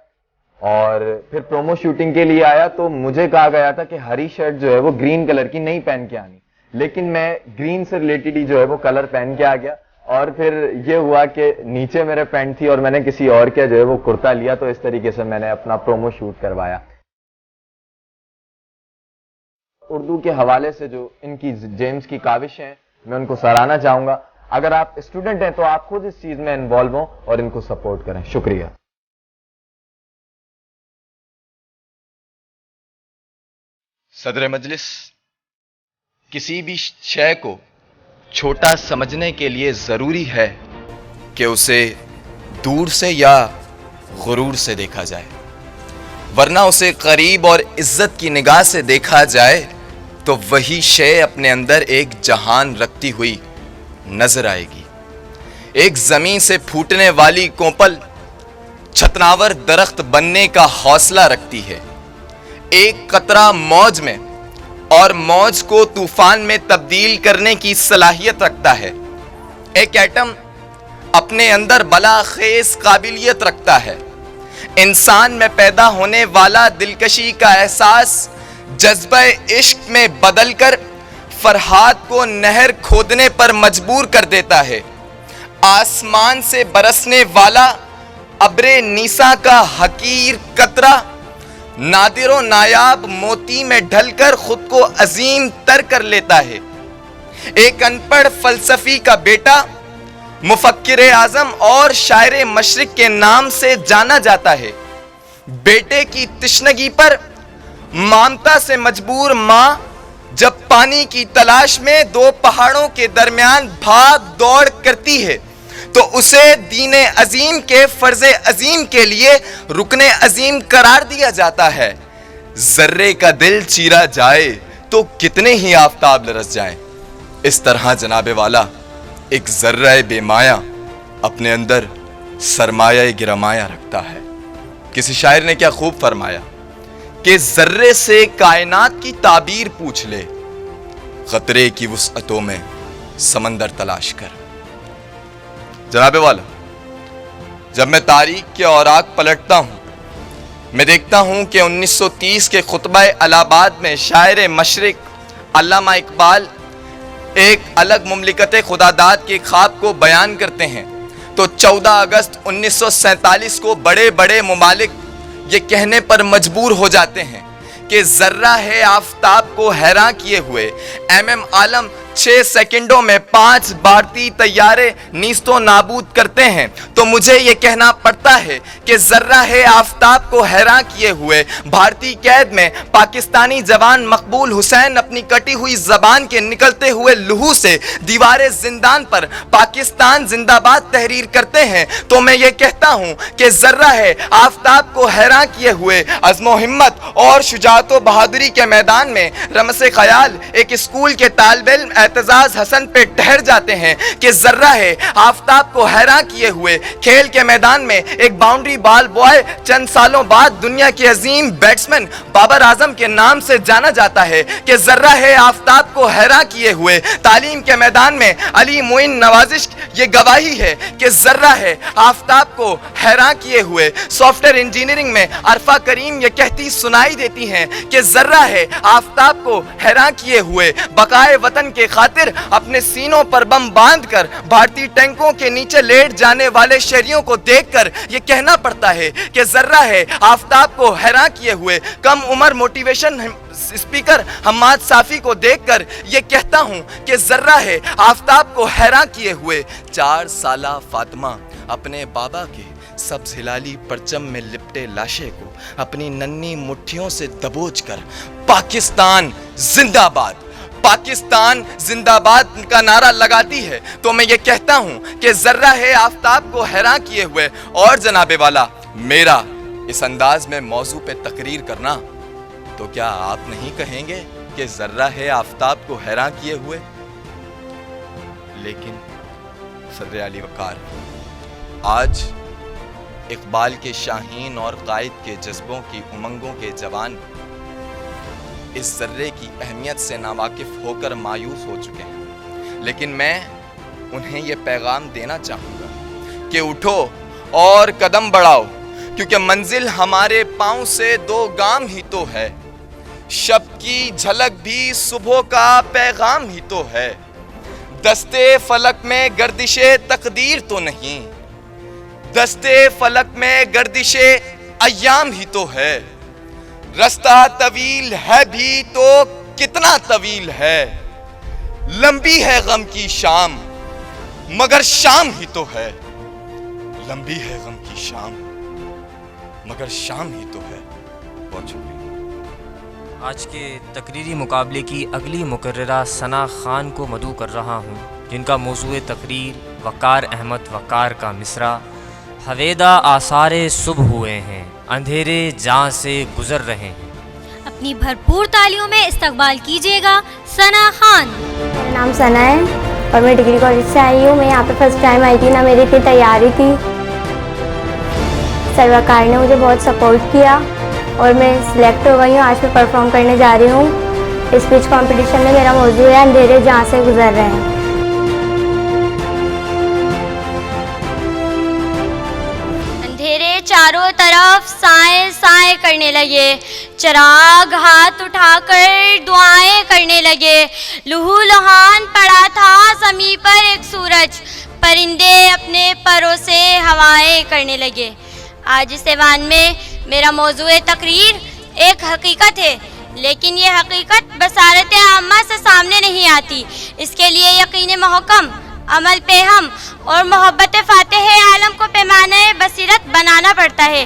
और फिर प्रोमो शूटिंग के लिए आया, तो मुझे कहा गया था कि हरी शर्ट जो है वो ग्रीन कलर की नहीं पहन के आनी, लेकिन मैं ग्रीन से रिलेटेड ही जो है वो कलर पहन के आ गया। और फिर ये हुआ कि नीचे मेरे पैंट थी और मैंने किसी और का जो है वो कुर्ता लिया, तो इस तरीके से मैंने अपना प्रोमो शूट करवाया। उर्दू के हवाले से जो इनकी जेम्स की काविश है, मैं उनको सराहना चाहूंगा। अगर आप स्टूडेंट हैं तो आप खुद इस चीज में इन्वॉल्व हों और इनको सपोर्ट करें। शुक्रिया। सदर मजलिस, किसी भी शय को छोटा समझने के लिए जरूरी है कि उसे दूर से या गुरूर से देखा जाए, वरना उसे करीब और इज्जत की निगाह से देखा जाए तो वही शय अपने अंदर एक जहान रखती हुई नजर आएगी। एक जमीन से फूटने वाली कोपल छतनावर दरख्त बनने का हौसला रखती है। एक कतरा मौज में और मौज को तूफान में तब्दील करने की सलाहियत रखता है। एक एटम अपने अंदर बलाखेज काबिलियत रखता है। इंसान में पैदा होने वाला दिलकशी का एहसास जज्बे इश्क में बदलकर फरहाद को नहर खोदने पर मजबूर कर देता है। आसमान से बरसने वाला अब्रे नीसा का हकीर कतरा नादिरो नायाब मोती में ढलकर खुद को अजीम तर कर लेता है। एक अनपढ़ फलसफी का बेटा मुफक्किर आजम और शायर मशरिक के नाम से जाना जाता है। बेटे की तिश्नगी पर ममता से मजबूर माँ जब पानी की तलाश में दो पहाड़ों के दरमियान भाग दौड़ करती है, तो उसे दीने अजीम के फर्जे अजीम के लिए रुकने अजीम करार दिया जाता है। जर्रे का दिल चीरा जाए तो कितने ही आफताब लरस जाएं। इस तरह जनाबे वाला एक जर्रा बेमाया अपने अंदर सरमाया गिरमाया रखता है। किसी शायर ने क्या खूब फरमाया कि जर्रे से कायनात की ताबीर पूछ ले, खतरे की वुसअतों में समंदर तलाश कर। जनाबे वाला, जब मैं तारीख के औराक पलटता हूं, मैं देखता हूं कि 1930 के खुतबा इलाहाबाद में शायर मशरिक अल्लामा इकबाल एक अलग मुमलिकत खुदादाद के ख्वाब को बयान करते हैं, तो 14 अगस्त 1947 को बड़े बड़े मुमालिक ये कहने पर मजबूर हो जाते हैं कि जर्रा है आफताब को हैरान किए हुए MM आलम 6 सेकंडों में 5 भारतीय तैयारे नीस्तो नाबूद करते हैं। तो मुझे ये कहना पड़ता है कि जर्रा है आफताब को हैरान किए हुए भारतीय कैद में पाकिस्तानी जवान मकबूल हुसैन अपनी कटी हुई जबान के निकलते हुए लहू से दीवारे जिंदान पर पाकिस्तान जिंदाबाद तहरीर करते हैं। तो मैं ये कहता हूँ कि जर्रा है आफताब को हैरान किए हुए अज़्मो हिम्मत और शुजाअत व बहादुरी के मैदान में रमसे ख्याल एक स्कूल के तालिबे इल्म एतजाज हसन पे ठहर जाते हैं कि जर्रा है आफताब को हैरान किए हुए खेल के मैदान में एक बाउंड्री बॉल बॉय चंद सालों बाद दुनिया के अजीम बैट्समैन बाबर आजम के नाम से जाना जाता है कि जर्रा है आफताब को हैरान किए हुए तालीम के मैदान में अली मोइन नवाजिश ये गवाही है कि जर्रा है आफताब को हैरान किए हुए सॉफ्टवेयर इंजीनियरिंग में अरफा करीम ये कहती सुनाई देती हैं कि जर्रा है आफताब को हैरान किए हुए बकाए वतन के खातिर अपने सीनों पर बम बांधकर भारतीय टैंकों के नीचे लेट जाने वाले शहरियों को देखकर यह कहना पड़ता है कि जर्रा है आफताब को हैरान किए हुए कम उम्र मोटिवेशन स्पीकर हम्माद साफी को देखकर यह कहता हूं कि जर्रा है आफताब को हैरान किए हुए 4 साला फातिमा अपने बाबा के सब्ज हिलाली परचम में लिपटे लाशे को अपनी नन्ही मुट्ठियों से दबोचकर पाकिस्तान जिंदाबाद पाकिस्तान जिंदाबाद का नारा लगाती है। तो मैं ये कहता हूं कि जर्रा है आफताब को हैरान किए हुए। और जनाबे वाला, मेरा इस अंदाज में मौजू पे तकरीर करना, तो क्या आप नहीं कहेंगे कि जर्रा है आफताब को हैरान किए हुए? लेकिन सदर अली वकार, आज इकबाल के शाहीन और कायद के जज्बों की उमंगों के जवान इस जर्रे की अहमियत से नावाकिफ होकर मायूस हो चुके हैं। लेकिन मैं उन्हें यह पैगाम देना चाहूँगा कि उठो और कदम बढ़ाओ, क्योंकि मंजिल हमारे पाँव से 2 गाम ही तो है। शब की झलक भी सुबह का पैगाम ही तो है। दस्ते फलक में गर्दिशे तकदीर तो नहीं, दस्ते फलक में गर्दिशे अय्याम ही तो है। रास्ता तवील है भी तो कितना तवील है, लंबी है गम की शाम मगर शाम ही तो है। लंबी है गम की शाम मगर शाम ही तो है। बहुत शुक्रिया। आज के तकरीरी मुकाबले की अगली मुकर्ररा सना खान को मदऊ कर रहा हूँ, जिनका मौजूए तकरीर वकार अहमद वकार का मिसरा। हवेदा आसारे सुबह हुए हैं, अंधेरे जहाँ से गुजर रहे हैं। अपनी भरपूर तालियों में इस्तकबाल कीजिएगा सना खान। मेरा नाम सना है और मैं डिग्री कॉलेज से आई हूँ। मैं यहाँ पे फर्स्ट टाइम आई थी ना, मेरी इतनी तैयारी थी। सरवकार ने मुझे बहुत सपोर्ट किया और मैं सिलेक्ट हो गई हूँ। आज मैं परफॉर्म करने जा रही हूँ। स्पीच कंपटीशन में मेरा मौजू है अंधेरे जहाँ से गुजर रहे हैं। चारों तरफ साए साए करने लगे, चिराग हाथ उठाकर दुआएं करने लगे। लहू लुहान पड़ा था ज़मीं पर एक सूरज, परिंदे अपने परों से हवाएं करने लगे। आज इस ऐवान में मेरा मौजूए तकरीर एक हकीकत है, लेकिन ये हकीकत बसारत आम्मा से सामने नहीं आती। इसके लिए यकीन महकम, अमल पे हम और मोहब्बत फ़ातिह आलम को पैमाने बसीरत बनाना पड़ता है।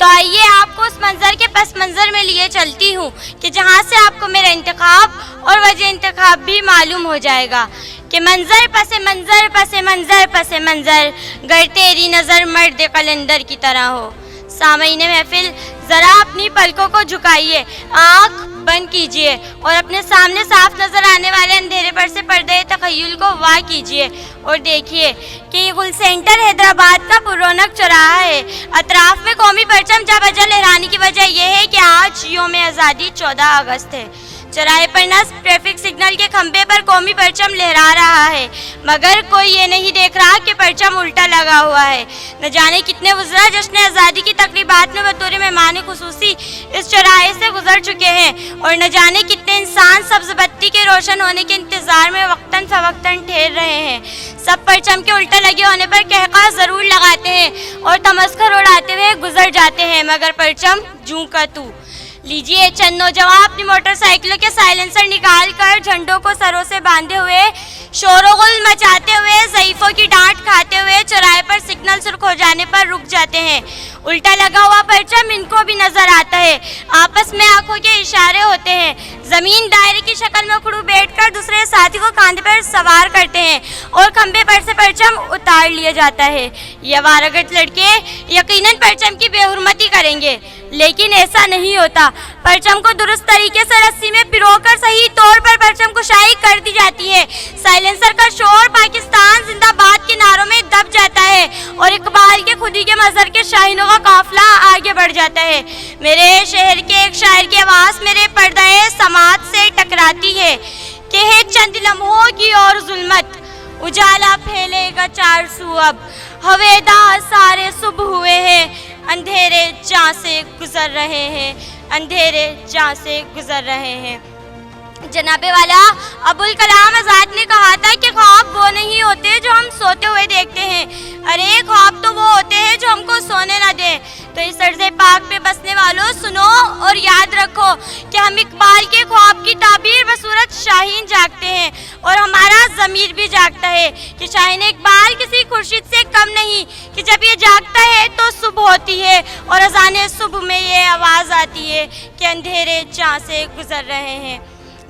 तो आइए आपको उस मंज़र के पस मंज़र में लिए चलती हूँ कि जहाँ से आपको मेरा इंतखाब और वजह इंतखाब भी मालूम हो जाएगा कि मंज़र पसे मंज़र पसे मंज़र पसे मंज़र गर तेरी नज़र मर्द कलंदर की तरह हो। सामईन महफिल, ज़रा अपनी पलकों को झुकाइए, आँख बंद कीजिए और अपने सामने साफ नजर आने वाले अंधेरे पर से पर्दे तखय्युल को वाह कीजिए और देखिए कि ये गुल सेंटर हैदराबाद का पुरौनक चौराहा है। अतराफ में कौमी परचम जा बजा लहराने की वजह यह है कि आज यौम आज़ादी 14 अगस्त है। चौराहे पर नस्ब ट्रैफिक सिग्नल के खंभे पर कौमी परचम लहरा रहा है, मगर कोई ये नहीं देख रहा कि परचम उल्टा लगा हुआ है। न जाने कितने वज़रा जश्न आज़ादी की तकरीबात में बतौर मेहमान खुसूसी इस चौराहे से गुजर चुके हैं और न जाने कितने इंसान सब्ज़ बत्ती के रोशन होने के इंतज़ार में वक्तन फ़वक्तन ठहर रहे हैं। सब परचम के उल्टा लगे होने पर कहका ज़रूर लगाते हैं और तमस्खर उड़ाते हुए गुजर जाते हैं, मगर परचम जूं का तू। लीजिए, चंद नौजवान अपनी मोटरसाइकिलों के साइलेंसर निकाल कर झंडों को सरों से बांधे हुए शोरगुल मचाते हुए ज़ईफ़ों की डांट खाते हुए चौराहे पर सिग्नल सुर्ख हो जाने पर रुक जाते हैं। उल्टा लगा हुआ परचम इनको भी नजर आता है। आपस में आंखों के इशारे होते हैं। जमीन दायरे की शक्ल में उखड़ू बैठकर दूसरे साथी को कांधे पर सवार करते हैं और खंभे पर से परचम उतार लिया जाता है। ये अवारागर्द लड़के यकीनन परचम की बेहुरमती करेंगे, लेकिन ऐसा नहीं होता। परचम को दुरुस्त तरीके से रस्सी में पिरोकर सही तौर पर परचम कुशाई कर दी जाती है। साइलेंसर का शोर पाकिस्तान जिंदाबाद के नारों में दब जाता है और इकबाल के खुदी के मजहर के शाहीनों का काफिला आगे बढ़ जाता है। मेरे शहर के एक शायर की आवाज़ मेरे पर्दाए समात से टकराती है कि है चंद लम्हों की और जुल्मत, उजाला फैलेगा चार सू अब, हवेदा सारे सुबह हुए हैं, अंधेरे जहाँ से गुजर रहे हैं, अंधेरे जहाँ से गुजर रहे हैं। जनाबे वाला अबुल कलाम आज़ाद ने कहा था कि ख्वाब वो नहीं होते जो हम सोते हुए देखते हैं, अरे ख्वाब तो वो होते हैं जो हमको सोने ना दें। तो इस अर्ज़े पाक पे बसने वालों, सुनो और याद रखो कि हम इकबाल के ख्वाब की ताबीर बसूरत शाहीन जागते हैं और हमारा ज़मीर भी जागता है कि शाहीन इकबाल किसी खुर्शीद से कम नहीं, कि जब ये जागता है तो सुबह होती है और अज़ाने सुबह में ये आवाज़ आती है कि अंधेरे जहाँ से गुजर रहे हैं।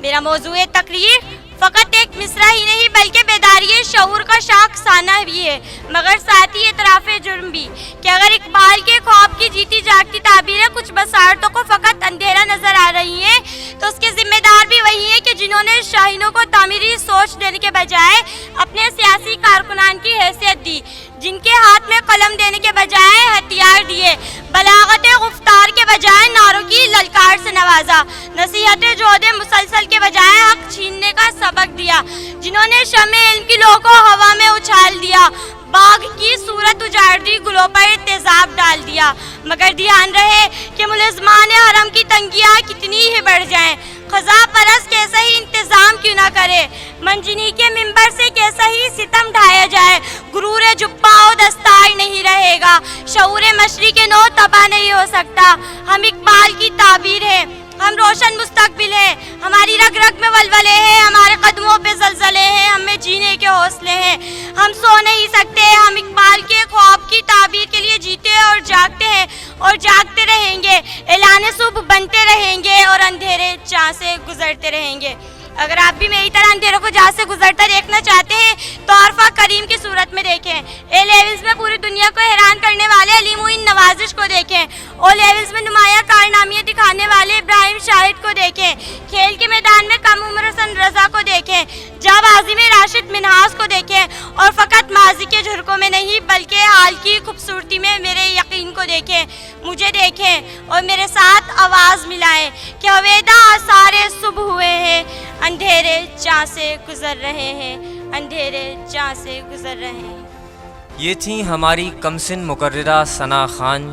मेरा मौजूए तकरीर फ़कत एक मिसरा ही नहीं बल्कि बेदारी शऊर का शाखसाना भी है, मगर साथ ही एतराफ़ जुर्म भी कि अगर इकबाल के ख्वाब की जीती जागती ताबीरें कुछ बसारतों को फ़कत अंधेरा नज़र आ रही हैं, तो उसके ज़िम्मेदार भी वही है कि जिन्होंने शाहीनों को तामीरी सोच देने के बजाय अपने सियासी कारकुनान की हैसियत दी, जिनके हाथ में कलम देने के बजाय हथियार दिए, बलागत गुफ्तार के बजाय नारों की ललकार से नवाजा, नसीहत जोदे मुसलसल के बजाय हक छीनने का सबक दिया, जिन्होंने शमे इल्म की लोगों को हवा में उछाल दिया, बाग की सूरत उजाड़ दी, गुलों पर तेजाब डाल दिया। मगर ध्यान रहे कि मुलज़मान हरम की तंगियाँ कितनी ही बढ़ जाएं, खजा परस कैसा ही इंतज़ाम क्यों ना करे, मंजनी के मिंबर से कैसा ही सितम ढाया जाए, गुरूर जुब्बा और दस्तार नहीं रहेगा, शऊर मशरी के नो तबाह नहीं हो सकता। हम इकबाल की ताबीर है, हम रोशन मुस्तकबिल हैं, हमारी रग रग में वलवले हैं, हमारे कदमों पे जलजले हैं, हमें जीने के हौसले हैं, हम सो नहीं सकते, हम इकबाल के ख्वाब की ताबीर के लिए जीते और जागते हैं और जागते रहेंगे, ऐलान सुबह बनते रहेंगे और अंधेरे जहाँ से गुजरते रहेंगे। अगर आप भी मेरी तरह अंधेरों को जहाँ से गुजरता देखना चाहते हैं तो आरफा करीम की सूरत में देखें, ए लेवल्स में पूरी दुनिया को हैरान करने वाले अली मुइन नवाजिश को देखें, ओ लेवल्स में नुमाया कारनामियाँ दिखाने वाले इब्राहिम शाहिद को देखें, खेल के मैदान में कम उम्र हसन रजा को देखें, जाबाजी में राशिद मिनहास को देखें और फ़कत माजी के झुरकों में नहीं बल्कि हाल की खूबसूरती में मेरे यकीन को देखें, मुझे देखें और मेरे साथ आवाज़ मिलाएं कि हवेदा सारे सुबह हुए हैं, अंधेरे जहाँ से गुजर रहे हैं, अंधेरे जहाँ से गुजर रहे हैं। ये थी हमारी कमसिन मुकर्ररा सना खान।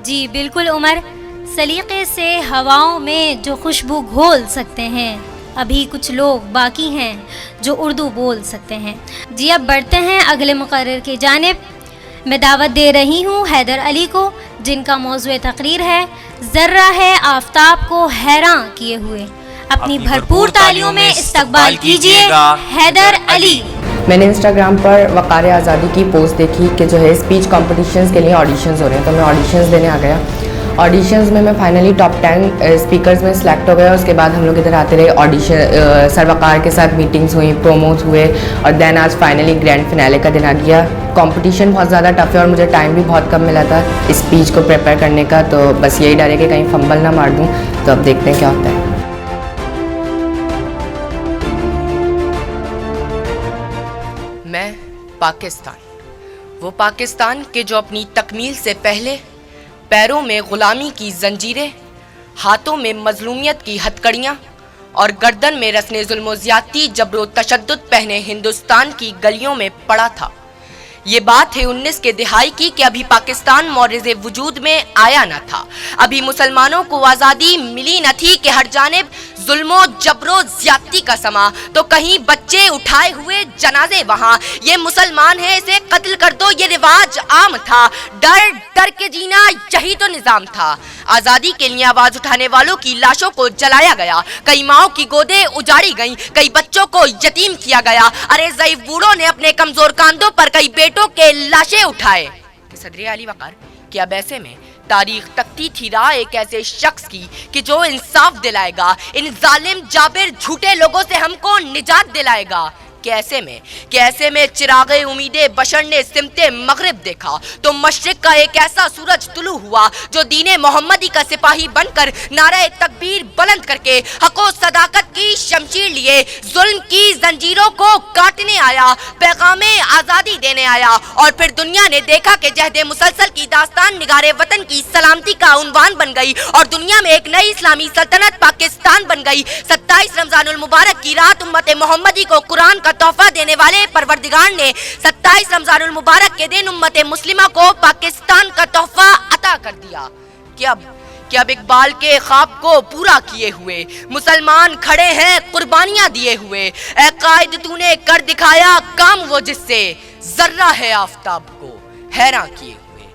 जी बिल्कुल उमर, सलीके से हवाओं में जो खुशबू घोल सकते हैं, अभी कुछ लोग बाकी हैं जो उर्दू बोल सकते हैं। जी अब बढ़ते हैं अगले मुकर्रर की जानिब। मैं दावत दे रही हूँ हैदर अली को, जिनका मौज़ूए तकरीर है ज़र्रा है आफ़ताब को हैरान किए हुए। अपनी भरपूर तालियों में इस्तकबाल कीजिएगा हैदर अली। मैंने इंस्टाग्राम पर वक़ार आज़ादी की पोस्ट देखी कि जो है स्पीच कॉम्पिटिशन्स के लिए ऑडिशंस हो रहे हैं, तो मैं ऑडिशंस देने आ गया ऑडिशंस में मैं फाइनली टॉप 10 स्पीकर्स में सिलेक्ट हो गया। उसके बाद हम लोग इधर आते रहे, ऑडिशन सर वकार के साथ मीटिंग्स हुई, प्रोमोस हुए, और देन आज फाइनली ग्रैंड फिनाले का दिन आ गया। कंपटीशन बहुत ज़्यादा टफ है और मुझे टाइम भी बहुत कम मिला था इस स्पीच को प्रिपेयर करने का, तो बस यही डर है कि कहीं फंबल ना मार दूँ। तो अब देखते हैं क्या होता है। मैं पाकिस्तान, वो पाकिस्तान के जो अपनी तकमील से पहले पैरों में ग़ुलामी की जंजीरें, हाथों में मजलूमियत की हथकड़ियाँ और गर्दन में रस्ने जुल्म ज़्यादती जबरो तशद्दुद पहने हिंदुस्तान की गलियों में पड़ा था। ये बात है 19 के दिहाई की कि अभी पाकिस्तान मौरिज़े वजूद में आया न था, अभी मुसलमानों को आज़ादी मिली न थी कि हर जानिब जुल्मो जबरो ज्यादती का समा, तो कहीं बच्चे उठाए हुए जनाजे वहाँ, ये मुसलमान है इसे कत्ल कर दो ये रिवाज आम था, डर डर के जीना यही तो निज़ाम था। आज़ादी के लिए आवाज़ उठाने वालों की लाशों को जलाया गया, कई माओं की गोदें उजाड़ी गईं, कई बच्चों को यतीम किया गया, अरे ज़ईफ़ बूढ़ों ने अपने कमज़ोर कांधों पर कई बेटों के लाशें उठाए। कि सदर आली वक़ार कि अब ऐसे में तारीख तकती थी राह एक ऐसे शख्स की कि जो इंसाफ दिलाएगा, इन जालिम जाबिर झूठे लोगों से हमको निजात दिलाएगा। कैसे में चिरागे उम्मीदे बशर ने सिमते मगरिब देखा तो मशरिक का एक ऐसा सूरज तुलू हुआ जो दीने मोहम्मदी का सिपाही बनकर नारे तकबीर बुलंद करके हको सदाकत की शमशीर लिए जुल्म की जंजीरों को काटने आया, पैगामे आज़ादी देने आया। और फिर दुनिया ने देखा कि जहदे मुसलसल की दास्तान निगारे वतन की सलामती का उन्वान बन गई और दुनिया में एक नई इस्लामी सल्तनत पाकिस्तान बन गई। 27 रमजानुल मुबारक की रात उम्मत मोहम्मदी को कुरान का तोहफा देने वाले परवरदिगार ने 27 रमजानुल मुबारक के दिन उम्मत मुस्लिमा को पाकिस्तान का तोहफा अता कर दिया। कि अब इकबाल के ख्वाब को पूरा किए हुए मुसलमान खड़े हैं कुर्बानियां दिए हुए। ए कायद तूने कर दिखाया काम वो जिससे जर्रा है आफताब को हैरान किए हुए,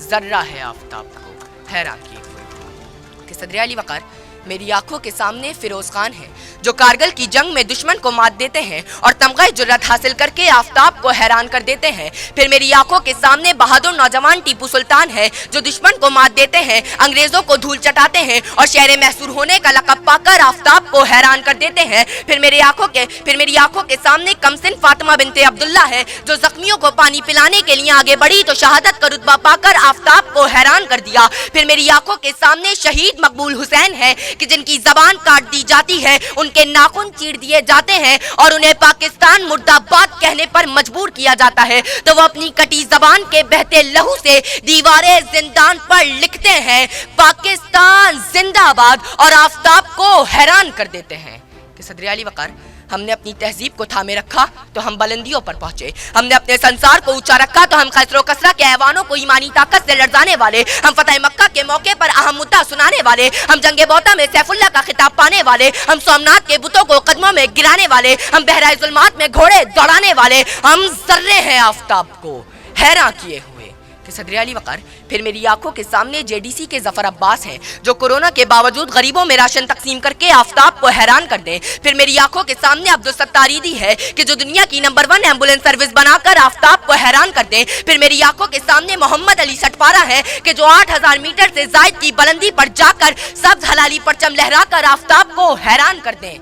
जर्रा है आफताब को हैरान किए हुए। कि सदर आली वक़ार मेरी आंखों के सामने फिरोज खान है जो कारगिल की जंग में दुश्मन को मात देते हैं और तमग़े जुर्रत हासिल करके आफताब को हैरान कर देते हैं। फिर मेरी आंखों के सामने बहादुर नौजवान टीपू सुल्तान है जो दुश्मन को मात देते हैं, अंग्रेजों को धूल चटाते हैं और शहर मैसूर होने का लक़ब पाकर आफताब को हैरान कर देते हैं। फिर मेरी आंखों के सामने कमसिन फातिमा बिनते अब्दुल्ला है जो जख्मियों को पानी पिलाने के लिए आगे बढ़ी तो शहादत का रुतबा पाकर आफताब को हैरान कर दिया। फिर मेरी आंखों के सामने शहीद मकबूल हुसैन है कि जिनकी जबान काट दी जाती है, उनके नाखून चीर दिए जाते हैं और उन्हें पाकिस्तान मुर्दाबाद कहने पर मजबूर किया जाता है, तो वो अपनी कटी जबान के बहते लहू से दीवारे जिंदान पर लिखते हैं पाकिस्तान जिंदाबाद और आफताब को हैरान कर देते हैं। कि सदर आली वक़ार हमने अपनी तहजीब को थामे रखा तो हम बुलंदियों पर पहुंचे, हमने अपने संसार को ऊंचा रखा तो हम खसरो कसरा के ऐवानों को ईमानी ताकत से लड़जाने वाले, हम फतेह मक्का के मौके पर अहम मुद्दा सुनाने वाले, हम जंगे बौता में सैफुल्लाह का खिताब पाने वाले, हम सोमनाथ के बुतों को कदमों में गिराने वाले, हम बहराए जुल्मात में घोड़े दौड़ाने वाले, हम जर्रे हैं आफताब को हैरान किए हुए। कि सदर आली वक़ार फिर मेरी आंखों के सामने जेडीसी के जफर अब्बास हैं जो कोरोना के बावजूद गरीबों में राशन तकसीम करके आफताब को हैरान कर दें। फिर मेरी आंखों के सामने अब्दुल सत्तार ईदी है कि जो दुनिया की नंबर 1 एम्बुलेंस सर्विस बनाकर आफताब को हैरान कर दें। फिर मेरी आंखों के सामने मोहम्मद अली सटपारा है कि जो 8000 मीटर से जायद की बुलंदी पर जाकर सब्ज हलाली परचम लहराकर आफताब को हैरान कर दें।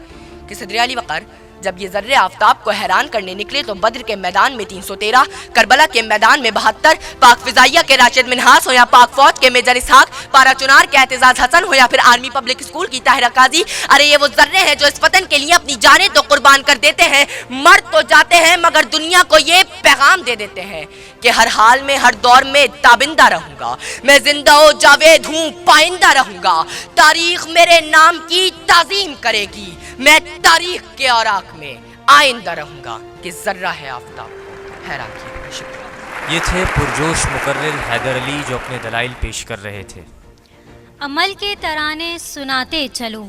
कि सदर आली वक़ार जब ये जर्रे आफताब को हैरान करने निकले तो बद्र के मैदान में 313, करबला के मैदान में 72, पाक फिजाइया के राशिद मिन्हास हो या पाक फौज के मेजर इसहाक, पारा चुनार के एतजाज हसन हो या फिर आर्मी पब्लिक स्कूल की ताहिरा काजी, अरे ये वो जर्रे हैं जो इस वतन के लिए अपनी जानें तो कुर्बान कर देते हैं, मर तो जाते हैं मगर दुनिया को ये पैगाम दे देते हैं कि हर हाल में हर दौर में ताबिंदा रहूंगा, मैं जिंदा हो जावेद हूँ पाइंदा रहूंगा, तारीख मेरे नाम की ताजीम करेगी, मैं तारीख के औराक में आइंदा रहूंगा। कि जर्रा है आफताब हैरान किए। शुक्रिया। ये थे पुरजोश मुकर्रिर हैदर अली जो अपने दलाइल पेश कर रहे थे। अमल के तराने सुनाते चलो,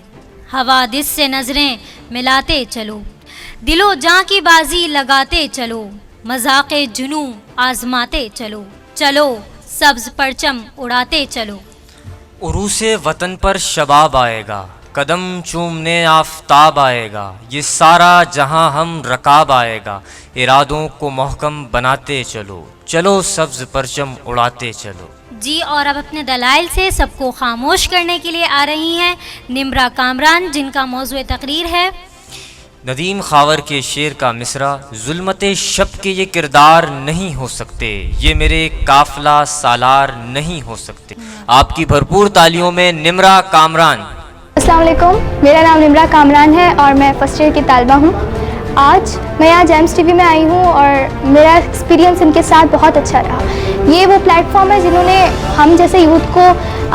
हवादिस से नजरें मिलाते चलो, दिलो जां की बाजी लगाते चलो, मजाक़े जुनू आजमाते चलो, चलो सब्ज परचम उड़ाते चलो। उरूसे वतन पर शबाब आएगा, कदम चूमने आफताब आएगा, ये सारा जहां हम रकाब आएगा। इरादों को महकम बनाते चलो, चलो सब्ज परचम उड़ाते चलो। जी, और अब अपने दलाइल से सबको खामोश करने के लिए आ रही हैं निम्रा कामरान, जिनका मौजूद तकरीर है नदीम खावर के शेर का मिसरा। जुल्मते शब के ये किरदार नहीं हो सकते, ये मेरे काफिला सालार नहीं हो सकते। आपकी भरपूर तालियों में निम्रा कामरान। अस्सलाम वालेकुम, मेरा नाम निम्रा कामरान है और मैं फर्स्ट ईयर की तालबा हूँ। आज मैं यहाँ जेम्स टीवी में आई हूँ और मेरा एक्सपीरियंस इनके साथ बहुत अच्छा रहा। ये वो प्लेटफॉर्म है जिन्होंने हम जैसे यूथ को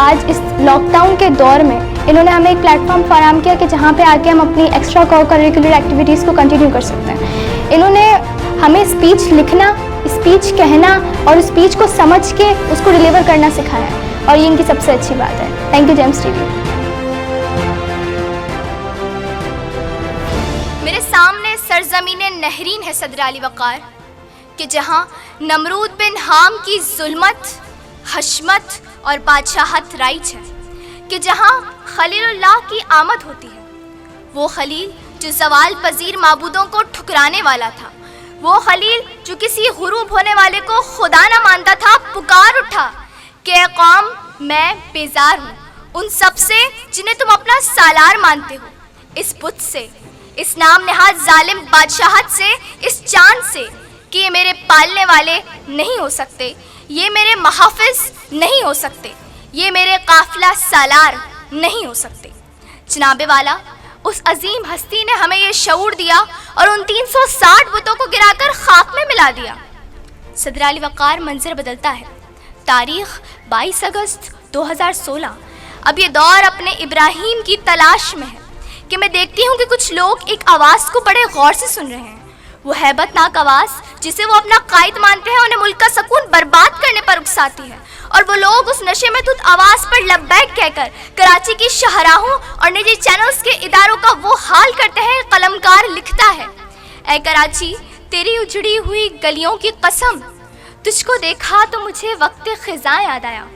आज इस लॉकडाउन के दौर में इन्होंने हमें एक प्लेटफॉर्म फराहम किया कि जहाँ पे आके हम अपनी एक्स्ट्रा करिकुलर एक्टिविटीज़ को कंटिन्यू कर सकते हैं। इन्होंने हमें स्पीच लिखना, स्पीच कहना और स्पीच को समझ के उसको डिलीवर करना सिखाया है और ये इनकी सबसे अच्छी बात है। Thank you James TV. मेरे सामने सरजमीने नहरीन है सदर अली वक़ार कि जहाँ नमरूद बिन हाम की जुल्मत, हशमत और बादशाहत राइज है, कि जहाँ खलीलुल्लाह की आमद होती है। वो खलील जो सवाल पजीर माबूदों को ठुकराने वाला था, वो खलील जो किसी गुरूब होने वाले को खुदा न मानता था, पुकार उठा कि ए कौम मैं बेजार हूँ उन सब से जिन्हें तुम अपना सालार मानते हो, इस बुत से, इस नाम नेहाद जालिम बादशाहत से, इस चांद से कि ये मेरे पालने वाले नहीं हो सकते, ये मेरे महाफिज नहीं हो सकते, ये मेरे काफिला सालार नहीं हो सकते। जनाबे वाला उस अजीम हस्ती ने हमें ये शऊर दिया और उन 360 बुतों को गिराकर खाक में मिला दिया। सदर अली वक़ार मंजर बदलता है। तारीख 22 अगस्त 2016। अब ये दौर अपने इब्राहिम की तलाश में है कि मैं देखती हूँ कि कुछ लोग एक आवाज़ को बड़े गौर से सुन रहे हैं। वो हैबतनाक आवाज़ जिसे वो अपना कायद मानते हैं, उन्हें मुल्क का सुकून बर्बाद करने पर उकसाती है। और वो लोग उस नशे में धुत आवाज़ पर लब्बैक कहकर कराची की शाहराहों और निजी चैनल्स के इदारों का वो हाल करते हैं। कलमकार लिखता है, ऐ कराची तेरी उजड़ी हुई गलियों की कसम, तुझको देखा तो मुझे वक्त ख़िज़ां याद आया।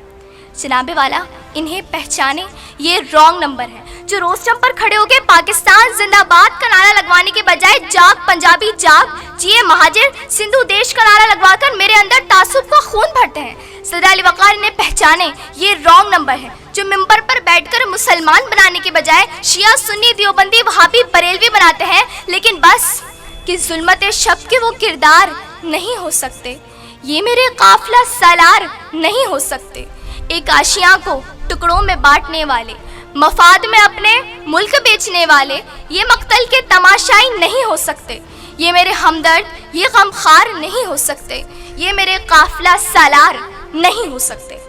जनाबे वाला इन्हें पहचाने, ये रॉन्ग नंबर है जो रोस्टम पर खड़े होकर पाकिस्तान जिंदाबाद का नारा लगवाने के बजाय जाग पंजाबी जाग, जिए महाजिर सिंधु देश का नारा लगवाकर मेरे अंदर तासुब का खून भरते हैं। सदर अली वक़ार इन्हें पहचाने, ये रॉन्ग नंबर है जो मिंबर पर बैठकर मुसलमान बनाने के बजाय शिया सुन्नी देवबंदी वहाबी बरेलवी बनाते हैं, लेकिन बस कि जुल्मत शब के वो किरदार नहीं हो सकते, ये मेरे काफिला सालार नहीं हो सकते। एक आशियाँ को टुकड़ों में बांटने वाले, मफाद में अपने मुल्क बेचने वाले, ये मक्तल के तमाशाई नहीं हो सकते। ये मेरे हमदर्द, ये गमखार नहीं हो सकते, ये मेरे काफिला सालार नहीं हो सकते।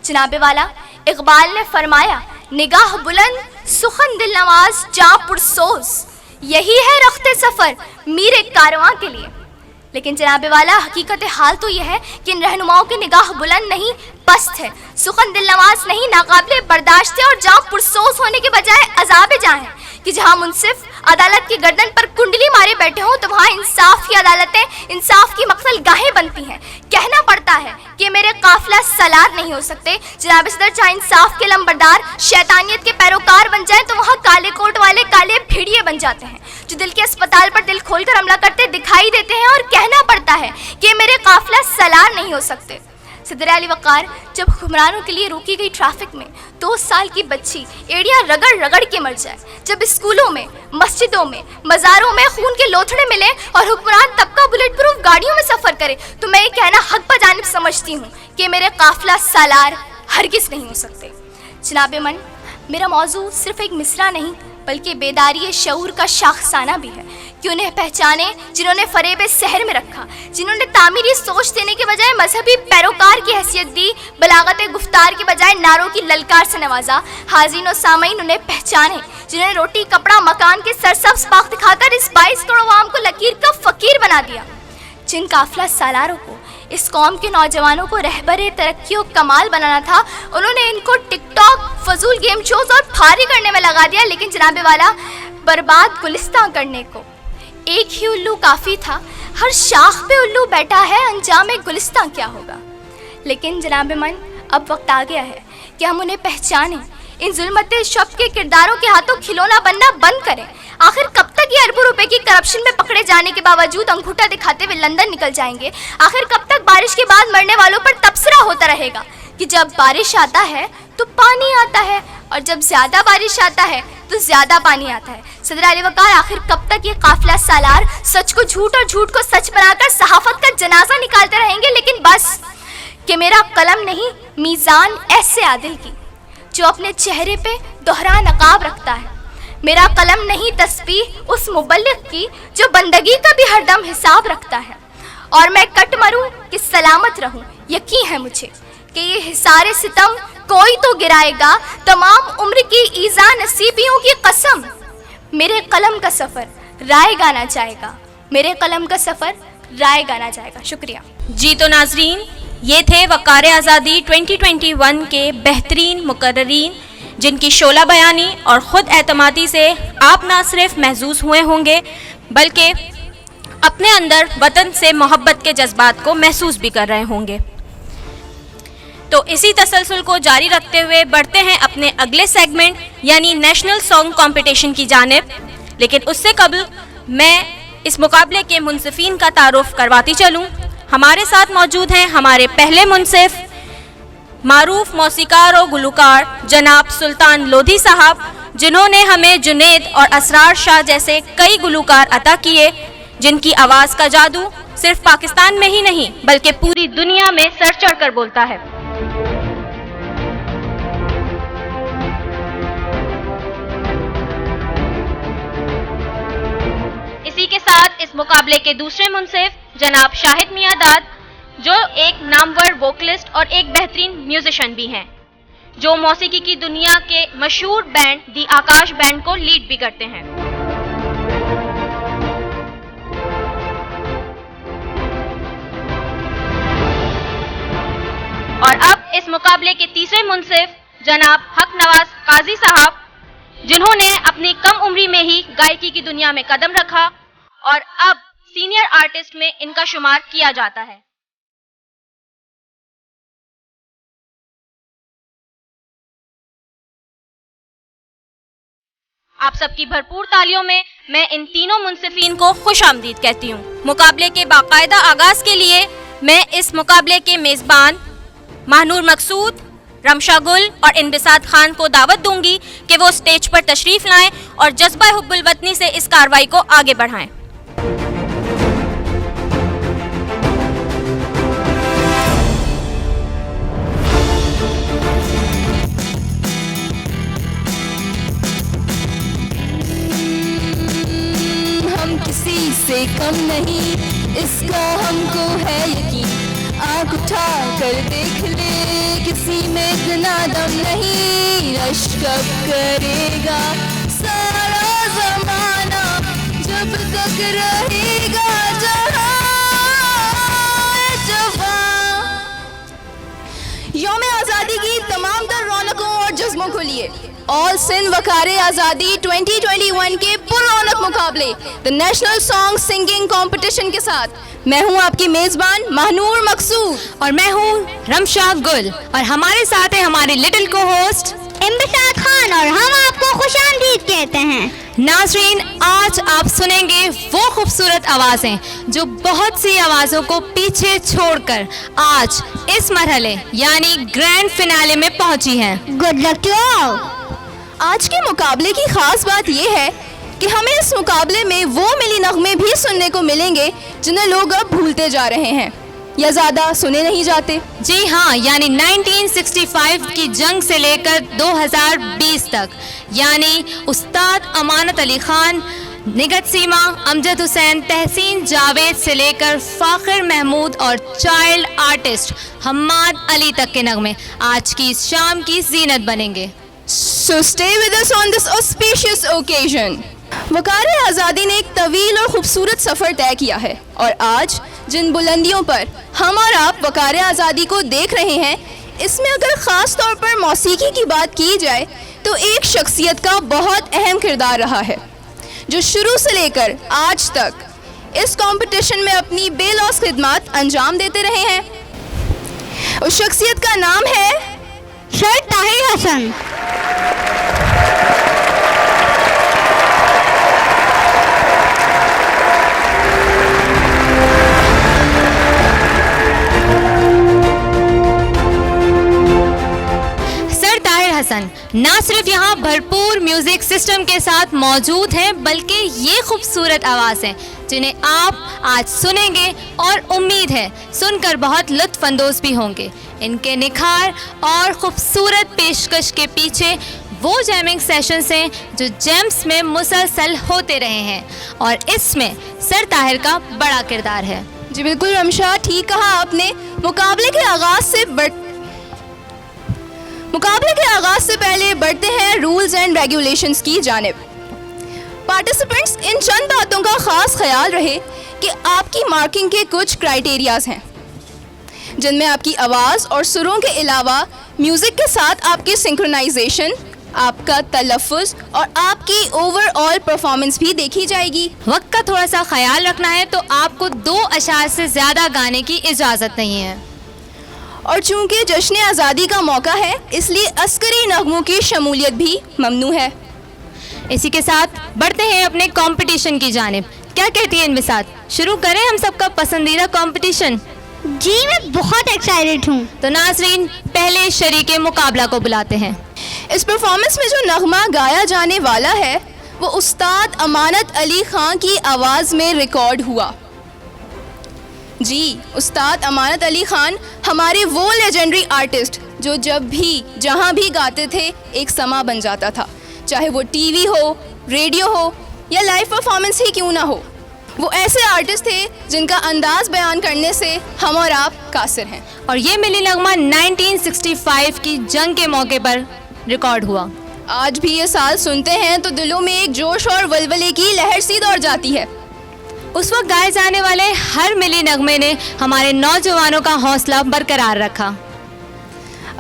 जनाबे वाला इकबाल ने फरमाया, निगाह बुलंद सुखन दिल नवाज जा पुरसोज, यही है रख्ते सफ़र मीरे कारवां के लिए। लेकिन जनाबे वाला हकीकत हाल तो यह है कि इन रहनुमाओं की निगाह बुलंद नहीं पस्त है, सुखन दिल नवाज नहीं नाकाबिले बर्दाश्त है और जहाँ पुरसोस होने के बजाय अजाब जहाँ है कि जहाँ मुनसिफ अदालत की गर्दन पर कुंडली मारे बैठे हों तो वहाँ इंसाफ की अदालतें, इंसाफ की मकसल गाहें बनती हैं। कहना पड़ता है कि मेरे काफिला सलार नहीं हो सकते। जनाब सदर चाहे इंसाफ के लंबरदार शैतानियत के पैरोकार बन जाए तो वहाँ काले कोट वाले काले भेड़िए बन जाते हैं जो दिल के अस्पताल पर दिल खोलकर हमला करते दिखाई देते हैं। और कहना पड़ता है कि मेरे काफिला सलार नहीं हो सकते। सदर अली वक़ार जब हुक्मरानों के लिए रोकी गई ट्रैफिक में 2 साल की बच्ची एड़ियाँ रगड़ रगड़ के मर जाए, जब स्कूलों में, मस्जिदों में, मज़ारों में खून के लोथड़े मिले और हुक्मरान तबका बुलेट प्रूफ गाड़ियों में सफ़र करे, तो मैं ये कहना हक बजानिब समझती हूँ कि मेरे काफिला सालार हरगिज़ नहीं हो सकते। जनाब मन, मेरा मौजू सिर्फ एक मिसरा नहीं बल्कि बेदारी शऊर का शाखसाना भी है कि उन्हें पहचाने जिन्होंने फरेब सहर में रखा, जिन्होंने तामीरी सोच देने के बजाय मजहबी पैरोकार की हैसियत दी, बलागत गुफ्तार के बजाय नारों की ललकार से नवाजा। हाज़रीन और सामईन उन्हें पहचाने जिन्होंने रोटी कपड़ा मकान के सरसब्ज़ बाग दिखाकर इस 22 करोड़ आवाम को लकीर का फ़कीर बना दिया। जिन काफिला सालारों को इस कौम के नौजवानों को रहबरे तरक्की और कमाल बनाना था, उन्होंने इनको टिकटॉक, फजूल गेम शोज और फारी करने में लगा दिया। लेकिन जनाबे वाला बर्बाद गुलिस्तां करने को एक ही उल्लू काफ़ी था, हर शाख पे उल्लू बैठा है, अंजाम गुलिस्तां क्या होगा। लेकिन जनाब मन, अब वक्त आ गया है कि हम उन्हें पहचानें, इन जुल्मत शब के किरदारों के हाथों खिलौना बनना बंद करें। आखिर कब तक ये अरबों रुपए की करप्शन में पकड़े जाने के बावजूद अंगूठा दिखाते हुए लंदन निकल जाएंगे? आखिर कब तक बारिश के बाद मरने वालों पर तबसरा होता रहेगा कि जब बारिश आता है तो पानी आता है और जब ज़्यादा बारिश आता है तो ज़्यादा पानी आता है? सदर आले वकार, आखिर कब तक ये काफिला सालार सच को झूठ और झूठ को सच बनाकर सहाफत का जनाजा निकालते रहेंगे? लेकिन बस कि मेरा कलम नहीं मीज़ान ऐसे आदिल की जो अपने चेहरे पे दोहरा नकाब रखता है। मेरा कलम नहीं तस्बीह उस मुबल्लिग की जो बंदगी का भी हरदम हिसाब रखता है। और मैं कट मरूं कि सलामत रहूं, यकीन है मुझे कि ये हिसारे सितम कोई तो गिराएगा, तमाम उम्र की ईज़ा नसीबियों की कसम। मेरे कलम का सफ़र राय गाना जाएगा, मेरे कलम का सफ़र राय गाना जाएगा। शुक्रिया। जी तो नाजरीन, ये थे वकार आज़ादी 2021 के बेहतरीन मुकर्ररीन, जिनकी शोला बयानी और ख़ुद एतमादी से आप ना सिर्फ महसूस हुए होंगे बल्कि अपने अंदर वतन से मोहब्बत के जज्बात को महसूस भी कर रहे होंगे। तो इसी तसलसल को जारी रखते हुए बढ़ते हैं अपने अगले सेगमेंट यानी नेशनल सॉन्ग कंपटीशन की जानिब। लेकिन उससे कबल मैं इस मुकाबले के मुनसिफीन का तारुफ करवाती चलूँ। हमारे साथ मौजूद हैं हमारे पहले मुनसिफ, मारूफ मौसीकार और गुलकार जनाब सुल्तान लोधी साहब, जिन्होंने हमें जुनैद और असरार शाह जैसे कई गुलकार अता किए, जिनकी आवाज़ का जादू सिर्फ पाकिस्तान में ही नहीं बल्कि पूरी दुनिया में सर चढ़कर बोलता है। इसी के साथ इस मुकाबले के दूसरे मुनसिफ जनाब शाहिद मियां दाद, जो एक नामवर वोकलिस्ट और एक बेहतरीन म्यूजिशियन भी हैं, जो मौसीकी की दुनिया के मशहूर बैंड दी आकाश बैंड को लीड भी करते हैं। और अब इस मुकाबले के तीसरे मुनसिफ जनाब हक नवाज काजी साहब, जिन्होंने अपनी कम उम्री में ही गायकी की दुनिया में कदम रखा और अब सीनियर आर्टिस्ट में इनका शुमार किया जाता है। आप सबकी भरपूर तालियों में मैं इन तीनों मुनसिफीन को खुश आमदीद कहती हूँ। मुकाबले के बाकायदा आगाज के लिए मैं इस मुकाबले के मेज़बान महानूर मकसूद, रमशा गुल और इनबिसात खान को दावत दूंगी कि वो स्टेज पर तशरीफ लाएं और जज्बा हुब्बुल वतनी से इस कार्रवाई को आगे बढ़ाएं। हम किसी से कम नहीं, इसका हमको है यकीन। आँख उठा कर देख ले, किसी में इतना दम नहीं। रश कब करेगा सारा जमाना, जब तक रहेगा जहां जवां। यौम आज़ादी की तमाम तर रौनकों और जज्बों को लिए ऑल सिंध वकारे आज़ादी 2021 के पुररौनक मुकाबले the national song singing competition के साथ मैं हूं आपकी मेज़बान महानूर मकसूद और मैं हूं रमशा गुल और हमारे साथ है हमारी लिटिल को होस्ट इनबिसात खान और हम आपको खुशामदीद कहते हैं। नाज़रीन, आज आप सुनेंगे वो खूबसूरत आवाज़ें जो बहुत सी आवाज़ों को पीछे छोड़कर आज इस मरहले यानी ग्रैंड फिनाले में पहुंची हैं। Good luck to all. आज के मुकाबले की खास बात यह है कि हमें इस मुकाबले में वो मिली नगमे भी सुनने को मिलेंगे जिन्हें लोग अब भूलते जा रहे हैं या ज़्यादा सुने नहीं जाते। जी हाँ, यानी 1965 की जंग से लेकर 2020 तक, यानी उस्ताद अमानत अली खान, निगत सीमा, अमजद हुसैन, तहसीन जावेद से लेकर फ़ाखिर महमूद और चाइल्ड आर्टिस्ट हम्माद अली तक के नगमे आज की इस शाम की जीनत बनेंगे। So stay with us on this auspicious occasion. Wakare आज़ादी ने एक तवील और ख़ूबसूरत सफ़र तय किया है और आज जिन बुलंदियों पर हम और आप वकारे आज़ादी को देख रहे हैं, इसमें अगर ख़ास तौर पर मौसीकी की बात की जाए तो एक शख्सियत का बहुत अहम किरदार रहा है जो शुरू से लेकर आज तक इस कंपटीशन में अपनी बेलौस खिदमत अंजाम देते रहे हैं। उस शख्सियत का नाम है सर ताहिर हसन। हसन ना सिर्फ यहाँ भरपूर म्यूजिक सिस्टम के साथ मौजूद हैं, बल्कि ये खूबसूरत आवाज़ हैं जिन्हें आप आज सुनेंगे और उम्मीद है सुनकर बहुत लुत्फ अंदोज भी होंगे। इनके निखार और ख़ूबसूरत पेशकश के पीछे वो जैमिंग सेशंस हैं जो जेम्स में मुसलसल होते रहे हैं और इसमें सर ताहिर का बड़ा किरदार है। जी बिल्कुल रमशा, ठीक कहा आपने। मुकाबले के आगाज से पहले बढ़ते हैं रूल्स एंड रेगुलेशंस की जानिब। पार्टिसिपेंट्स, इन चंद बातों का ख़ास ख्याल रहे कि आपकी मार्किंग के कुछ क्राइटेरियाज हैं जिनमें आपकी आवाज़ और सुरों के अलावा म्यूज़िक के साथ आपकी सिंक्रोनाइजेशन, आपका तलफ़्फ़ुज़ और आपकी ओवरऑल परफॉर्मेंस भी देखी जाएगी। वक्त का थोड़ा सा ख्याल रखना है तो आपको 2 अशार से ज़्यादा गाने की इजाज़त नहीं है। और चूंकि जश्न आज़ादी का मौका है इसलिए अस्करी नगमों की शमूलियत भी ममनू है। इसी के साथ बढ़ते हैं अपने कंपटीशन की जानिब। क्या कहती है इनमिसात, शुरू करें हम सबका पसंदीदा कंपटीशन? जी मैं बहुत एक्साइटेड हूँ। तो नाज़रीन, पहले शरीके मुकाबला को बुलाते हैं। इस परफॉर्मेंस में जो नगमा गाया जाने वाला है वो उस्ताद अमानत अली खान की आवाज़ में रिकॉर्ड हुआ। जी, उस्ताद अमानत अली खान हमारे वो लेजेंडरी आर्टिस्ट जो जब भी जहाँ भी गाते थे एक समा बन जाता था, चाहे वो टीवी हो, रेडियो हो या लाइव परफॉर्मेंस ही क्यों ना हो। वो ऐसे आर्टिस्ट थे जिनका अंदाज बयान करने से हम और आप कासिर हैं। और ये मिली नगमा 1965 की जंग के मौके पर रिकॉर्ड हुआ। आज भी ये साल सुनते हैं तो दिलों में एक जोश और वलवले की लहर सी दौड़ जाती है। उस वक्त गाए जाने वाले हर मिली नगमे ने हमारे नौजवानों का हौसला बरकरार रखा।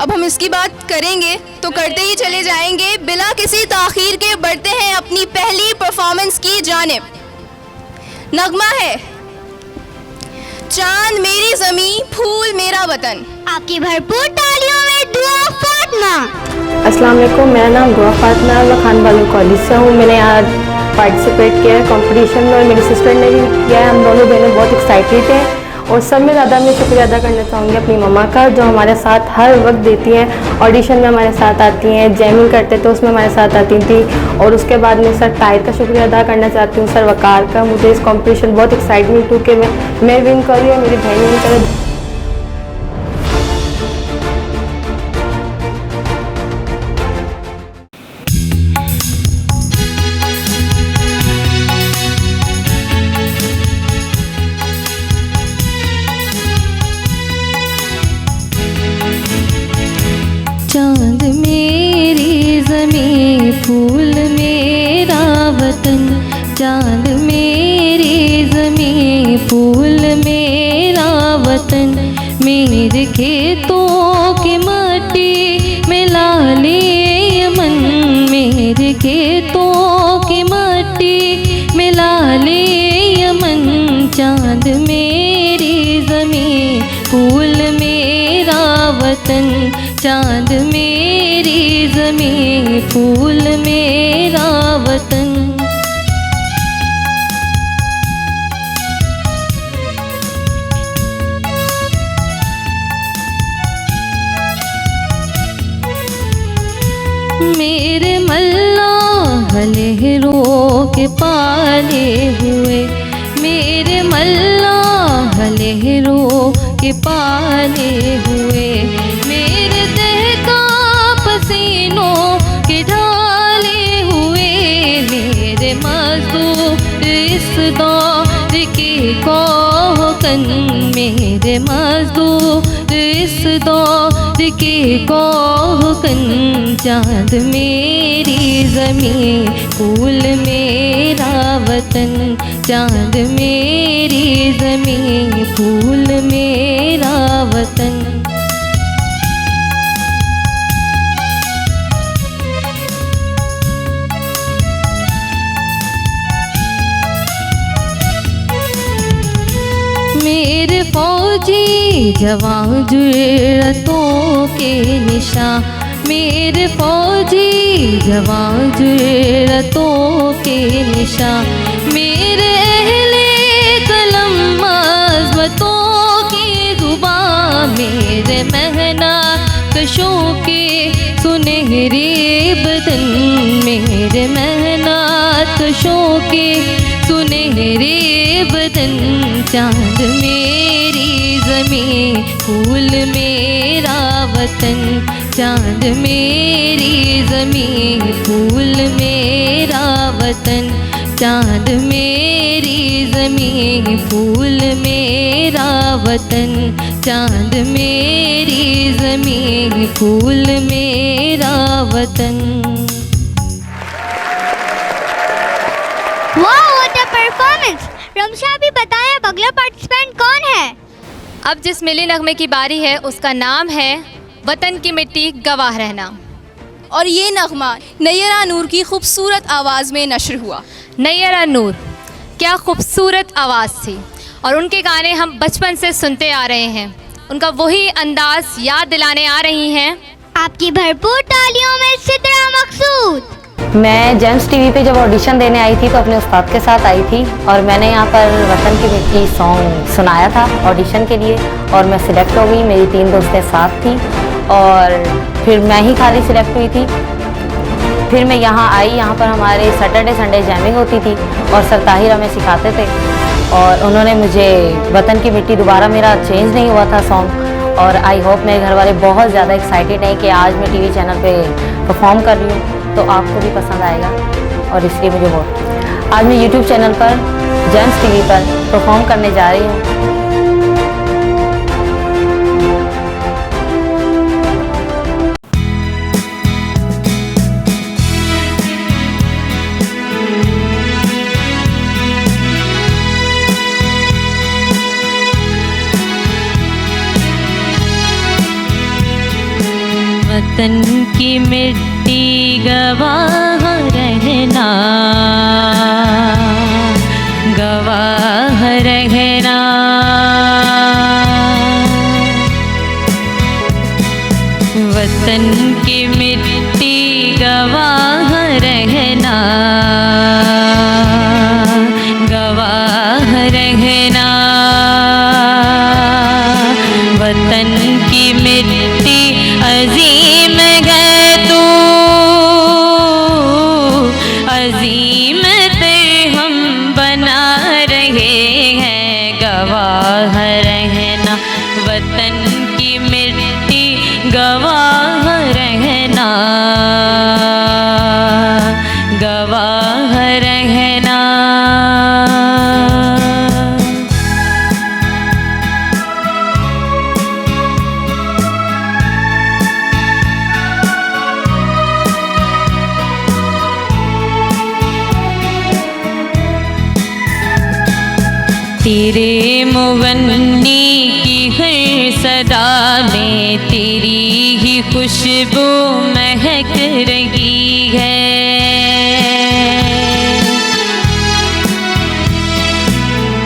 अब हम इसकी बात करेंगे तो करते ही चले जाएंगे। बिला किसी ताखीर के बढ़ते हैं अपनी पहली परफॉर्मेंस की जानिब। नगमा है चांद मेरी ज़मीं, फूल मेरा वतन। आपकी भरपूर तालियों में दुआ फातिमा। अस्सलाम वालेकुम, मेरा नाम दुआ फातिमा है, मैं खान बानो कॉलेज से हूँ। मैंने आज पार्टिसिपेट किया है कंपटीशन में और मेरी सिस्टर ने भी किया है। हम दोनों बहनें बहुत एक्साइटेड हैं और सब में ज़्यादा मैं शुक्रिया अदा करना चाहूँगी अपनी मम्मा का, जो हमारे साथ हर वक्त देती हैं। ऑडिशन में हमारे साथ आती हैं, जैमिंग करते तो उसमें हमारे साथ आती थी। और उसके बाद मैं सर ताहिर का शुक्रिया अदा करना चाहती हूँ, सर वकार का। मुझे इस कॉम्पिटिशन बहुत एक्साइटमेंट हुई कि मैं विन करूँ या मेरी बहन विन करे। चांद मेरी ज़मीं, फूल मेरा वतन। चांद मेरी ज़मीं, फूल मेरा वतन। मेरे खेतों की मट्टी में लाले यमन। मेरे खेतों की मट्टी में लाले यमन। चांद मेरी ज़मीं, फूल मेरा वतन। चांद मेरी ज़मीं, फूल मेरा वतन। मेरे मल्लाह लहरों के पाले हुए। मेरे मल्लाह लहरों के पाले हुए। मेरे दहका पसीनों के ढाले हुए। मेरे मज़दूर इस दौर के कोहकन। मेरे मज़दूर इस दौर के कोहकन। चांद मेरी ज़मीं, फूल मेरा वतन। चांद मेरी ज़मीं, फूल मेरा वतन। मेरे फौजी जवान जुर्रतों के निशान। मेरे फौजी जवान जुर्रतों के निशान, मेरे अहले कलम अज़मतों की ज़ुबान, मेरे महना कशों के सुनहरे बदन, मेरे महना कशों के सुनहरे बदन, चांद मेरी ज़मीं फूल मेरा वतन, चांद मेरी ज़मीं फूल मेरा वतन, चांद मेरी ज़मीं फूल मेरा वतन, चांद मेरी ज़मीं फूल मेरा वतन। वाह व्हाट अ परफॉर्मेंस। रमशा भी बताएं अब अगला पार्टिसिपेंट कौन है। अब जिस मिली नगमे की बारी है उसका नाम है वतन की मिट्टी गवाह रहना। और ये नगमा नैयरा नूर की खूबसूरत आवाज़ में नश्र हुआ। नैयरा नूर, क्या खूबसूरत आवाज़ थी और उनके गाने हम बचपन से सुनते आ रहे हैं। उनका वही अंदाज याद दिलाने आ रही हैं आपकी भरपूर तालियों में सिद्रा मकसूद। मैं जेम्स टीवी पे जब ऑडिशन देने आई थी तो अपने उस्ताद के साथ आई थी और मैंने यहाँ पर वतन की मिट्टी सॉन्ग सुनाया था ऑडिशन के लिए और मैं सिलेक्ट हो गई। मेरी 3 दोस्तें साथ थी और फिर मैं ही खाली सिलेक्ट हुई थी। फिर मैं यहाँ आई, यहाँ पर हमारे सैटरडे संडे जैमिंग होती थी और सर ताहिर हमें सिखाते थे और उन्होंने मुझे वतन की मिट्टी दोबारा मेरा चेंज नहीं हुआ था सॉन्ग और आई होप मेरे घर वाले बहुत ज़्यादा एक्साइटेड हैं कि आज मैं टीवी चैनल पे परफॉर्म कर रही हूँ तो आपको भी पसंद आएगा और इसलिए मुझे बहुत आज मैं यूट्यूब चैनल पर जेम्स टीवी पर परफॉर्म करने जा रही हूँ। वतन की मिट्टी गवाह रहना, गवाह रहना, वतन की मिट्टी गवाह रहना, गवाह रहना, वतन की मिट्टी अजीम है तू, अजीम ते हम बना रहे हैं, गवाह रहना, वतन की मिट्टी गवाह रहना, गवाह रहना। तेरे मुगन्नी की हर सदा में तेरी ही खुशबू महक रही है,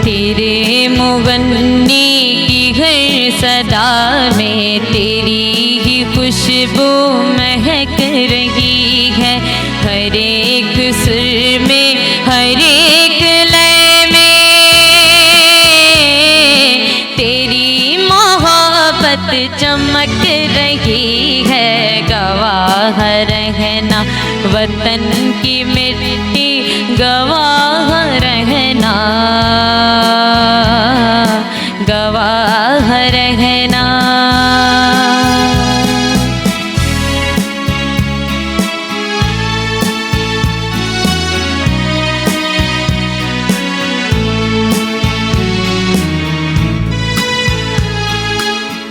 तेरे मुगन्नी की हर सदा में तेरी ही खुशबू महक रही है, हर एक सुर में हर एक लय में तेरी मोहब्बत चमक रही है, गवाह रहना, वतन की मिट्टी गवाह रहना, गवाह रहना।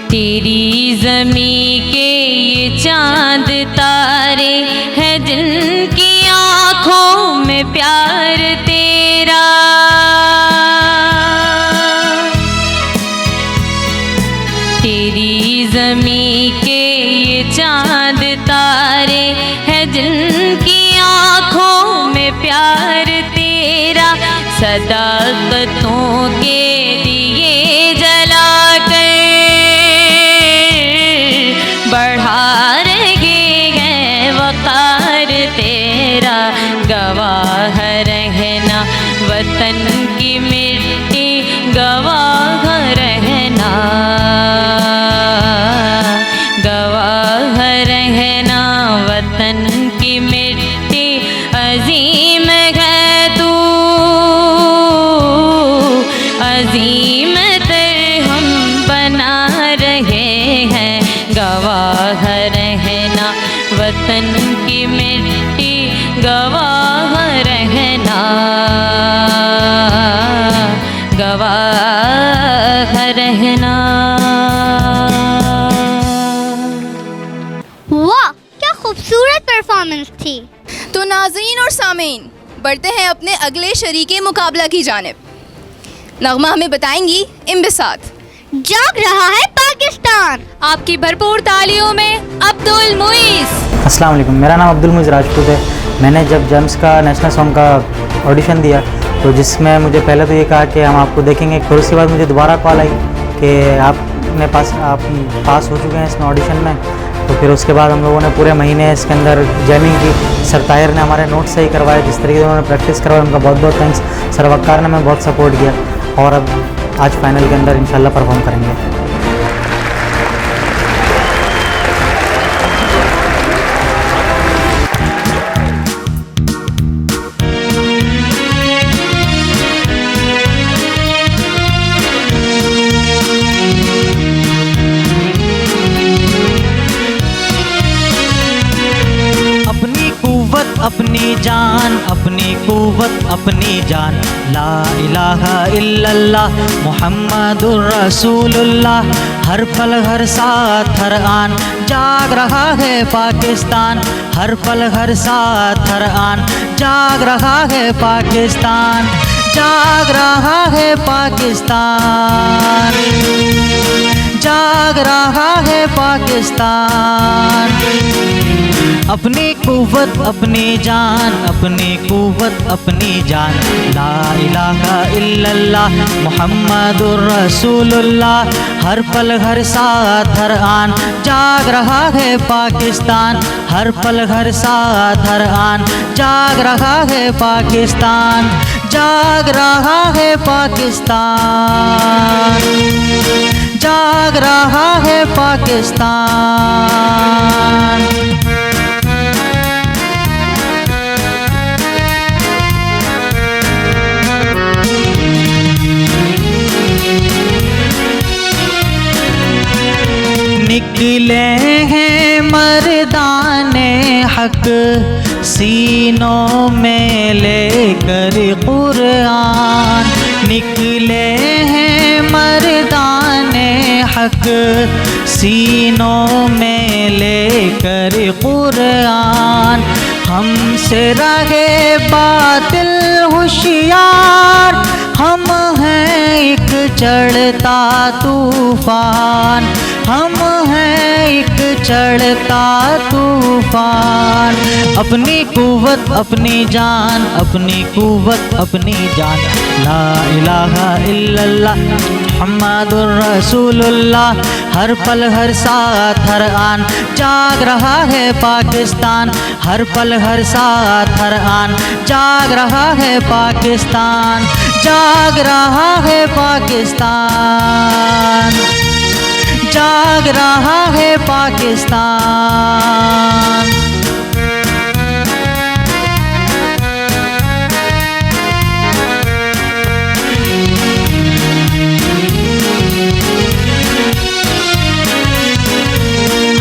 तेरी ज़मीं के ये चांद तारे हैं जिनकी आँखों में प्यार तेरा, तेरी ज़मीं के ये चांद तारे हैं जिनकी आँखों में प्यार तेरा, सदाकतों के दिए जला कर बढ़ा रहे गवाह रहना वतन की मिट्टी गवाह रहना, गवाह रहना वतन की मिट्टी अजीम है तू, अजीम तर हम बना रहे हैं, गवाह रहना वतन की मिट्टी गवाह रहना, गवाह रहना। वाह क्या खूबसूरत परफॉर्मेंस थी। तो नाज़रीन और सामीन, बढ़ते हैं अपने अगले शरीके मुकाबला की जानिब। नगमा हमें बताएंगी इम्बिसात। जाग रहा है पाकिस्तान। आपकी भरपूर तालियों में अब्दुल मुइज़। अस्सलाम वालेकुम, मेरा नाम अब्दुल मुइज़ राजपूत है। मैंने जब जेम्स का नेशनल सॉन्ग का ऑडिशन दिया तो जिसमें मुझे पहले तो ये कहा कि हम आपको देखेंगे, फिर उसके बाद मुझे दोबारा कॉल आई कि आप पास हो चुके हैं इसमें ऑडिशन में। तो फिर उसके बाद हम लोगों ने पूरे महीने इसके अंदर जैमिंग की। सर ताहिर ने हमारे नोट्स सही करवाए, जिस तरीके से उन्होंने प्रैक्टिस करवाई उनका बहुत बहुत थैंक्स। सर वक्कार ने हमें बहुत सपोर्ट किया और अब आज फाइनल के अंदर इंशाल्लाह परफॉर्म करेंगे। अपनी जान, अपनी कुव्वत, अपनी जान, ला इलाहा इल्लल्लाह मुहम्मदुर रसूलुल्लाह। हर पल हर साथ हर आन जाग रहा है पाकिस्तान, हर पल हर साथ हर आन जाग रहा है पाकिस्तान, जाग रहा है पाकिस्तान, जाग रहा है पाकिस्तान। अपनी कुव्वत अपनी जान, अपनी कुव्वत अपनी जान, ला इलाहा इल्लल्लाह मुहम्मदुर रसूलुल्लाह। हर पल हर साथ हर आन जाग रहा है पाकिस्तान, हर पल हर साथ हर आन जाग रहा है पाकिस्तान, जाग रहा है पाकिस्तान, जाग रहा है पाकिस्तान। निकले हैं मर्दाने हक सीनों में लेकर कुरान, निकले हैं मर्दाने हक सीनों में लेकर कुरान। हमसे रहे बातिल होशियार, हम हैं एक चढ़ता तूफान, हम हैं एक चढ़ता तूफान। अपनी कुव्वत अपनी जान, अपनी कुव्वत अपनी जान, ला इलाहा इल्लल्लाह मुहम्मदुर रसूलुल्लाह। हर पल हर साथ हर आन जाग रहा है पाकिस्तान, हर पल हर साथ हर आन जाग रहा है पाकिस्तान, जाग रहा है पाकिस्तान, जाग रहा है पाकिस्तान।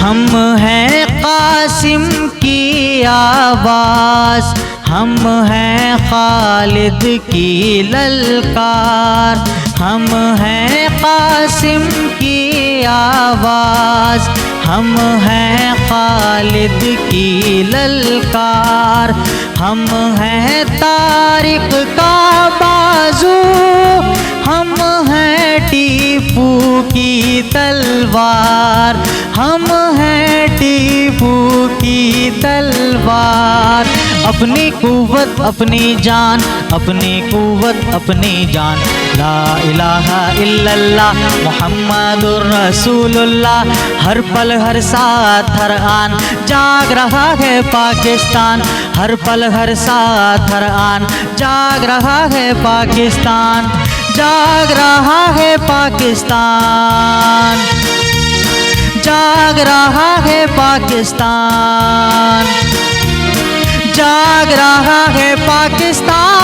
हम हैं कासिम की आवाज़, हम हैं खालिद की ललकार, हम हैं कासिम की आवाज़, हम हैं खालिद की ललकार, हम हैं तारिक का बाजू, हम हैं टीपू की तलवार, हम हैं टीपू की तलवार। अपनी कुव्वत अपनी जान, अपनी कुव्वत अपनी जान। ला इलाहा इल्लल्लाह मुहम्मदुर रसूलुल्लाह। हर पल हर साथ हर आन जाग रहा है पाकिस्तान। हर पल हर साथ हर आन जाग रहा है पाकिस्तान। जाग रहा है पाकिस्तान, जाग रहा है पाकिस्तान, जाग रहा है पाकिस्तान,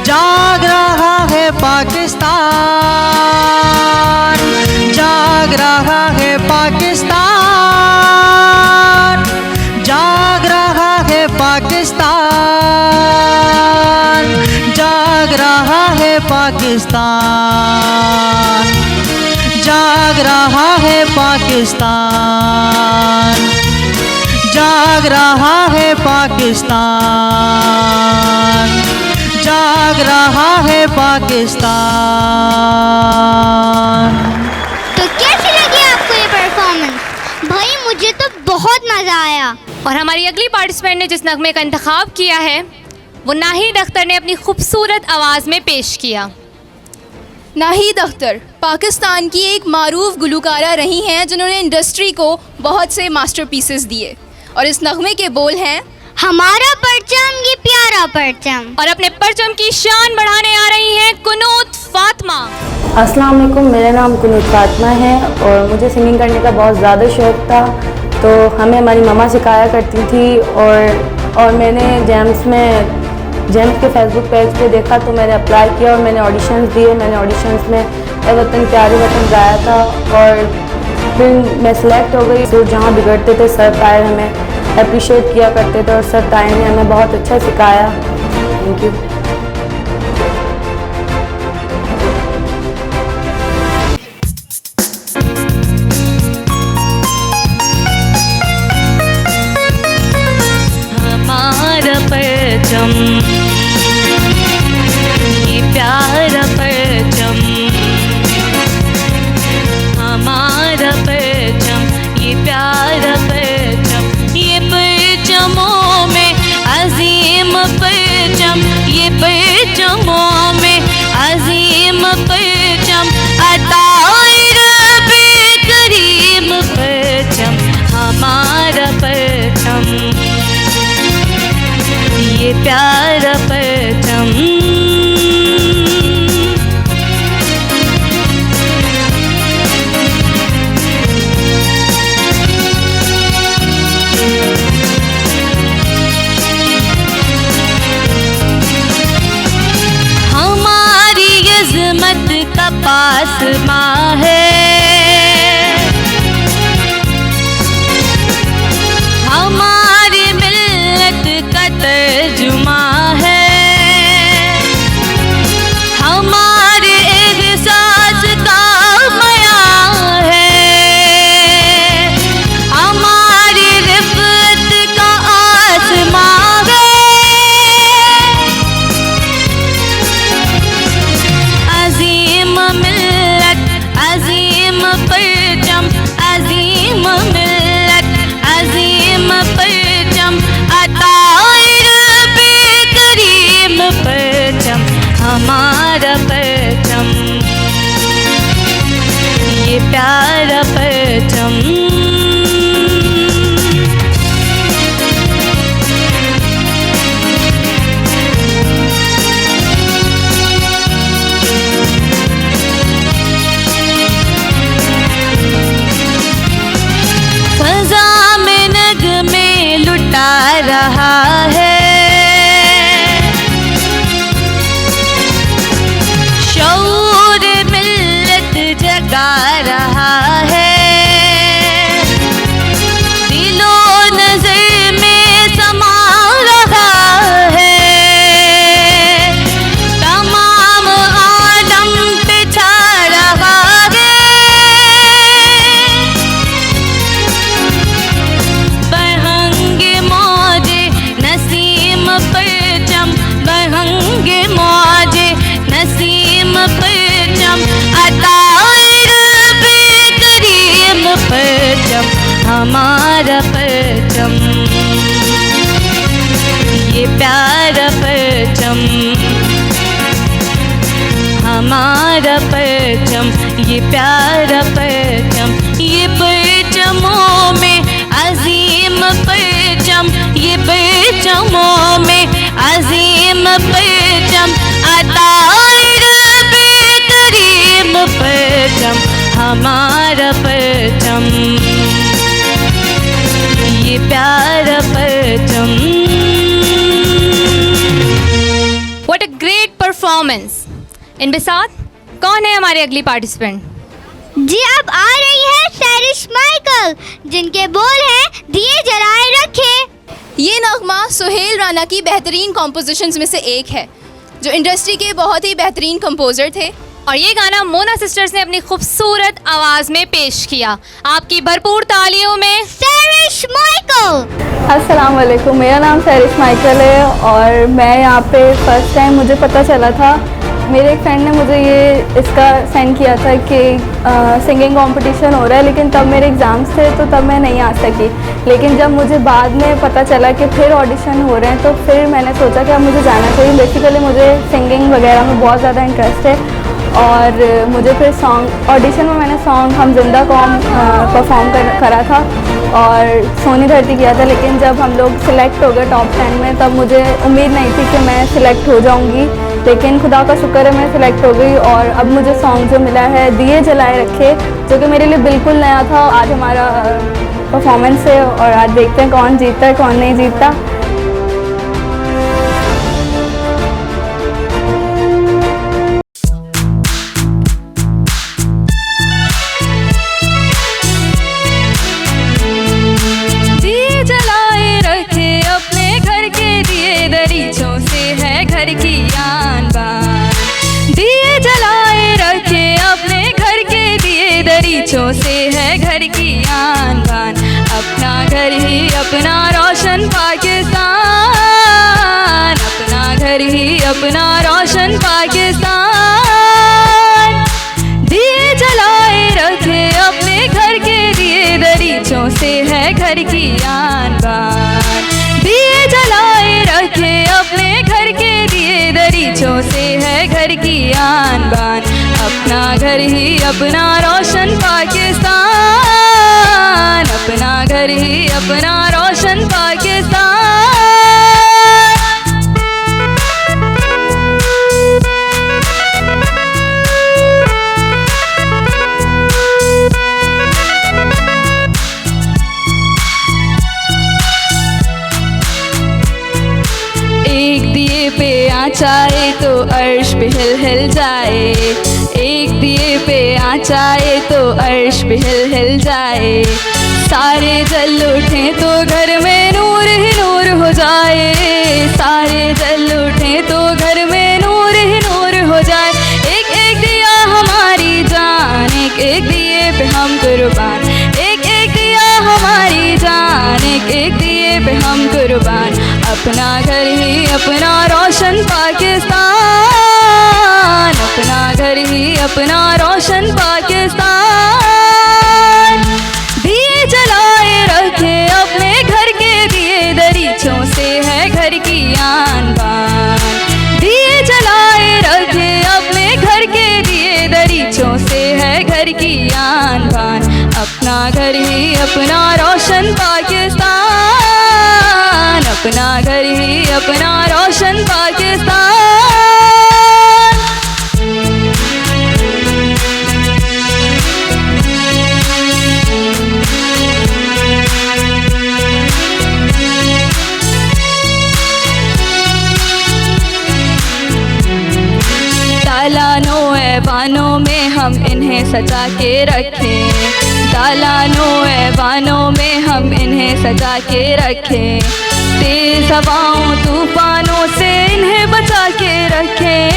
जाग रहा है पाकिस्तान, जाग रहा है पाकिस्तान, जाग रहा है पाकिस्तान, जाग रहा है पाकिस्तान, जाग रहा है पाकिस्तान, जाग रहा है पाकिस्तान, जाग रहा है पाकिस्तान। तो कैसी लगी आपको ये परफॉर्मेंस? भाई मुझे तो बहुत मज़ा आया। और हमारी अगली पार्टिसिपेंट ने जिस नगमे का इंतखाब किया है वो नाहिद अख्तर ने अपनी खूबसूरत आवाज़ में पेश किया। नाहिद अख्तर पाकिस्तान की एक मारूफ गुलकारा रही हैं जिन्होंने इंडस्ट्री को बहुत से मास्टरपीसेस दिए और इस नगमे के बोल हैं हमारा परचम ये प्यारा परचम। और अपने परचम की शान बढ़ाने आ रही हैं कुनूत फातिमा। अस्सलाम वालेकुम, मेरा नाम कुनूत फातिमा है और मुझे सिंगिंग करने का बहुत ज़्यादा शौक़ था। तो हमें हमारी मम्मा सिखाया करती थी और मैंने जेम्स के फेसबुक पेज पे देखा तो मैंने अप्लाई किया और मैंने ऑडिशंस दिए। मैंने ऑडिशंस में ए वतन प्यारे वतन गाया था और फिर मैं सिलेक्ट हो गई। तो जहाँ बिगड़ते थे सर तायर हमें अप्रिशिएट किया करते थे और सर तायर ने हमें बहुत अच्छा सिखाया। Thank you. हमारा परचम ये प्यारा परचम, हमारा परचम ये प्यारा परचम, ये परचमों में अजीम परचम, ये परचमों में अजीम परचम, अताए रब्बे करीम परचम, हमारा परचम ये प्यारा परचम। हमारी इज़्ज़त का पासमां है, हमारी मिल्लत का तर्जुमा है, हमारे एहसास का बयां है, हमारी रिफ़त का आसमां है। अजीम मिल्लत अजीम परचम, अजीम मिल्लत अजीम परचम, अताए रब्बे करीम परचम, हमारा परचम ये प्यारा परचम। फ़ज़ा में नगमे लुटा रहा है, शऊर मिल्लत जगा रहा है, दिलो नज़र में समा रहा है, तमाम आलम पे छा रहा है। बरहंगे मौजे प्यारा परचम, हमारा परचम, ये प्यारा परचम, ये परचमों में अजीम परचम, ये परचमों में अजीम परचम, अताए रब्बे करीम परचम, हमारा परचम, ये प्यारा परचम। What a great performance! इन बिसात कौन है हमारी अगली पार्टिसिपेंट? जी अब आ रही है सैरिश माइकल, जिनके बोल हैं दिए जलाए रखे। ये नगमा सुहेल राना की बेहतरीन कॉम्पोजिशंस में से एक है, जो इंडस्ट्री के बहुत ही बेहतरीन कंपोजर थे। और ये गाना मोना सिस्टर्स ने अपनी खूबसूरत आवाज़ में पेश किया। आपकी भरपूर तालियों में सैरिश माइकल। अस्सलाम वालेकुम, मेरा नाम सैरिश माइकल है और मैं यहाँ पे फर्स्ट टाइम मुझे पता चला था, मेरे एक फ्रेंड ने मुझे ये इसका सेंड किया था कि सिंगिंग कंपटीशन हो रहा है, लेकिन तब मेरे एग्ज़ाम्स थे तो तब मैं नहीं आ सकी। लेकिन जब मुझे बाद में पता चला कि फिर ऑडिशन हो रहे हैं तो फिर मैंने सोचा कि अब मुझे जाना चाहिए। बेसिकली मुझे सिंगिंग वगैरह में बहुत ज़्यादा इंटरेस्ट है और मुझे फिर सॉन्ग ऑडिशन में मैंने सॉन्ग हम जिंदा कौम परफॉर्म करा था और सोनी धरती किया था। लेकिन जब हम लोग सिलेक्ट हो गए टॉप 10 में तब मुझे उम्मीद नहीं थी कि मैं सिलेक्ट हो जाऊंगी, लेकिन खुदा का शुक्र है मैं सिलेक्ट हो गई। और अब मुझे सॉन्ग जो मिला है दिए जलाए रखे, जो कि मेरे लिए बिल्कुल नया था। आज हमारा परफॉर्मेंस है और आज देखते हैं कौन जीतता है कौन नहीं जीतता। घर की आन बान, दिए जलाए रखे अपने घर के दिए दरीचों से है घर की आन बान। अपना घर ही अपना रोशन पाकिस्तान, अपना घर ही अपना रोशन पाकिस्तान। दिए जलाए रखे अपने घर के दिए दरीचों से है घर की आन बान, दिए जलाए रखे अपने घर के दिए दरीचों से है घर की आन बान। अपना घर ही अपना रोशन पाकिस्तान, अपना घर ही अपना रोशन पाकिस्तान। एक दिए पे आँचाए तो अर्श पे हिल हिल जाए, एक दिए पे आँचाए तो अर्श पे हिल हिल जाए। सारे जल उठे तो घर में नूर ही नूर हो जाए, सारे जल उठे तो घर में नूर ही नूर हो जाए। एक एक दिया हमारी जान, एक एक दिए पे हम कुर्बान, एक एक दिया हमारी जान, एक एक दिए पे हम कुर्बान। अपना घर ही अपना रोशन पाकिस्तान, अपना घर ही अपना रोशन पाकिस्तान। दिए जलाए रखे अपने घर के दिए दरीचों से है घर की आन बान, दिए जलाए रखे अपने घर के दिए दरीचों से है घर की आन बान। अपना घर ही अपना रोशन पाकिस्तान, अपना घर ही अपना रोशन पाकिस्तान। दालानों ऐवानों में हम इन्हें सजा के रखें, दालानों ऐवानों में हम इन्हें सजा के रखें। तेज हवाओं तूफानों से इन्हें बचा के रखें,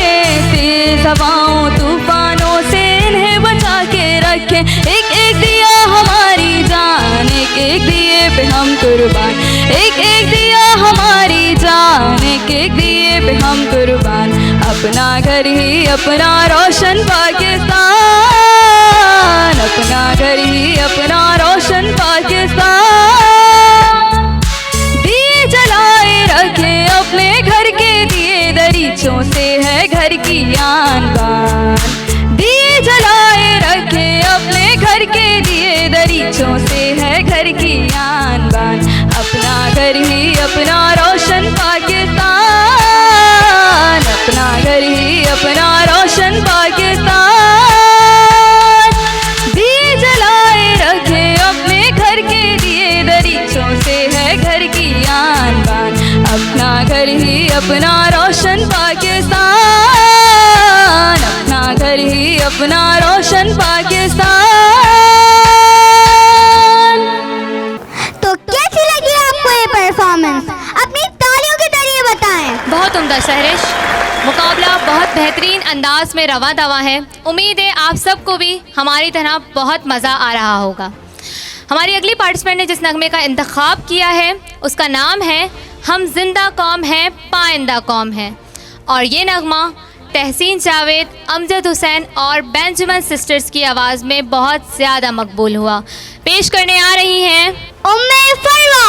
तेज हवाओं तूफानों से इन्हें बचा के रखें। एक एक दिया हमारी जान, एक एक दिए पे हम कुर्बान, एक एक दिया हमारी जान, एक एक दिए पे हम कुर्बान। अपना घर ही अपना रोशन पाकिस्तान, अपना घर ही अपना रोशन पाकिस्तान। दिए जलाए रखे अपने घर की आन बान। दिए जलाए रखे अपने घर के दिए, दरीचों से है घर की आन बान। अपना घर ही अपना रोशन पाकिस्तान, अपना घर ही अपना रोशन पाकिस्तान। दिए जलाए रखे अपने घर के दिए, दरीचों से है घर की आन बान। अपना घर ही अपना रोशन पाकिस्तान, अपना घर ही अपना रोशन पाकिस्तान। तो कैसी लगी आपको ये परफॉर्मेंस? अपनी तालियों के जरिए बताएं। बहुत उम्दा सहरिश, मुकाबला बहुत बेहतरीन अंदाज में रवा दवा है। उम्मीद है आप सबको भी हमारी तरह बहुत मज़ा आ रहा होगा। हमारी अगली पार्टिसिपेंट ने जिस नगमे का इंतखाब किया है उसका नाम है हम जिंदा कौम हैं पाइंदा कौम हैं, और ये नगमा तहसीन जावेद, अमजद हुसैन और बेंजामिन सिस्टर्स की आवाज़ में बहुत ज़्यादा मकबूल हुआ। पेश करने आ रही हैं उम्मे फरवा।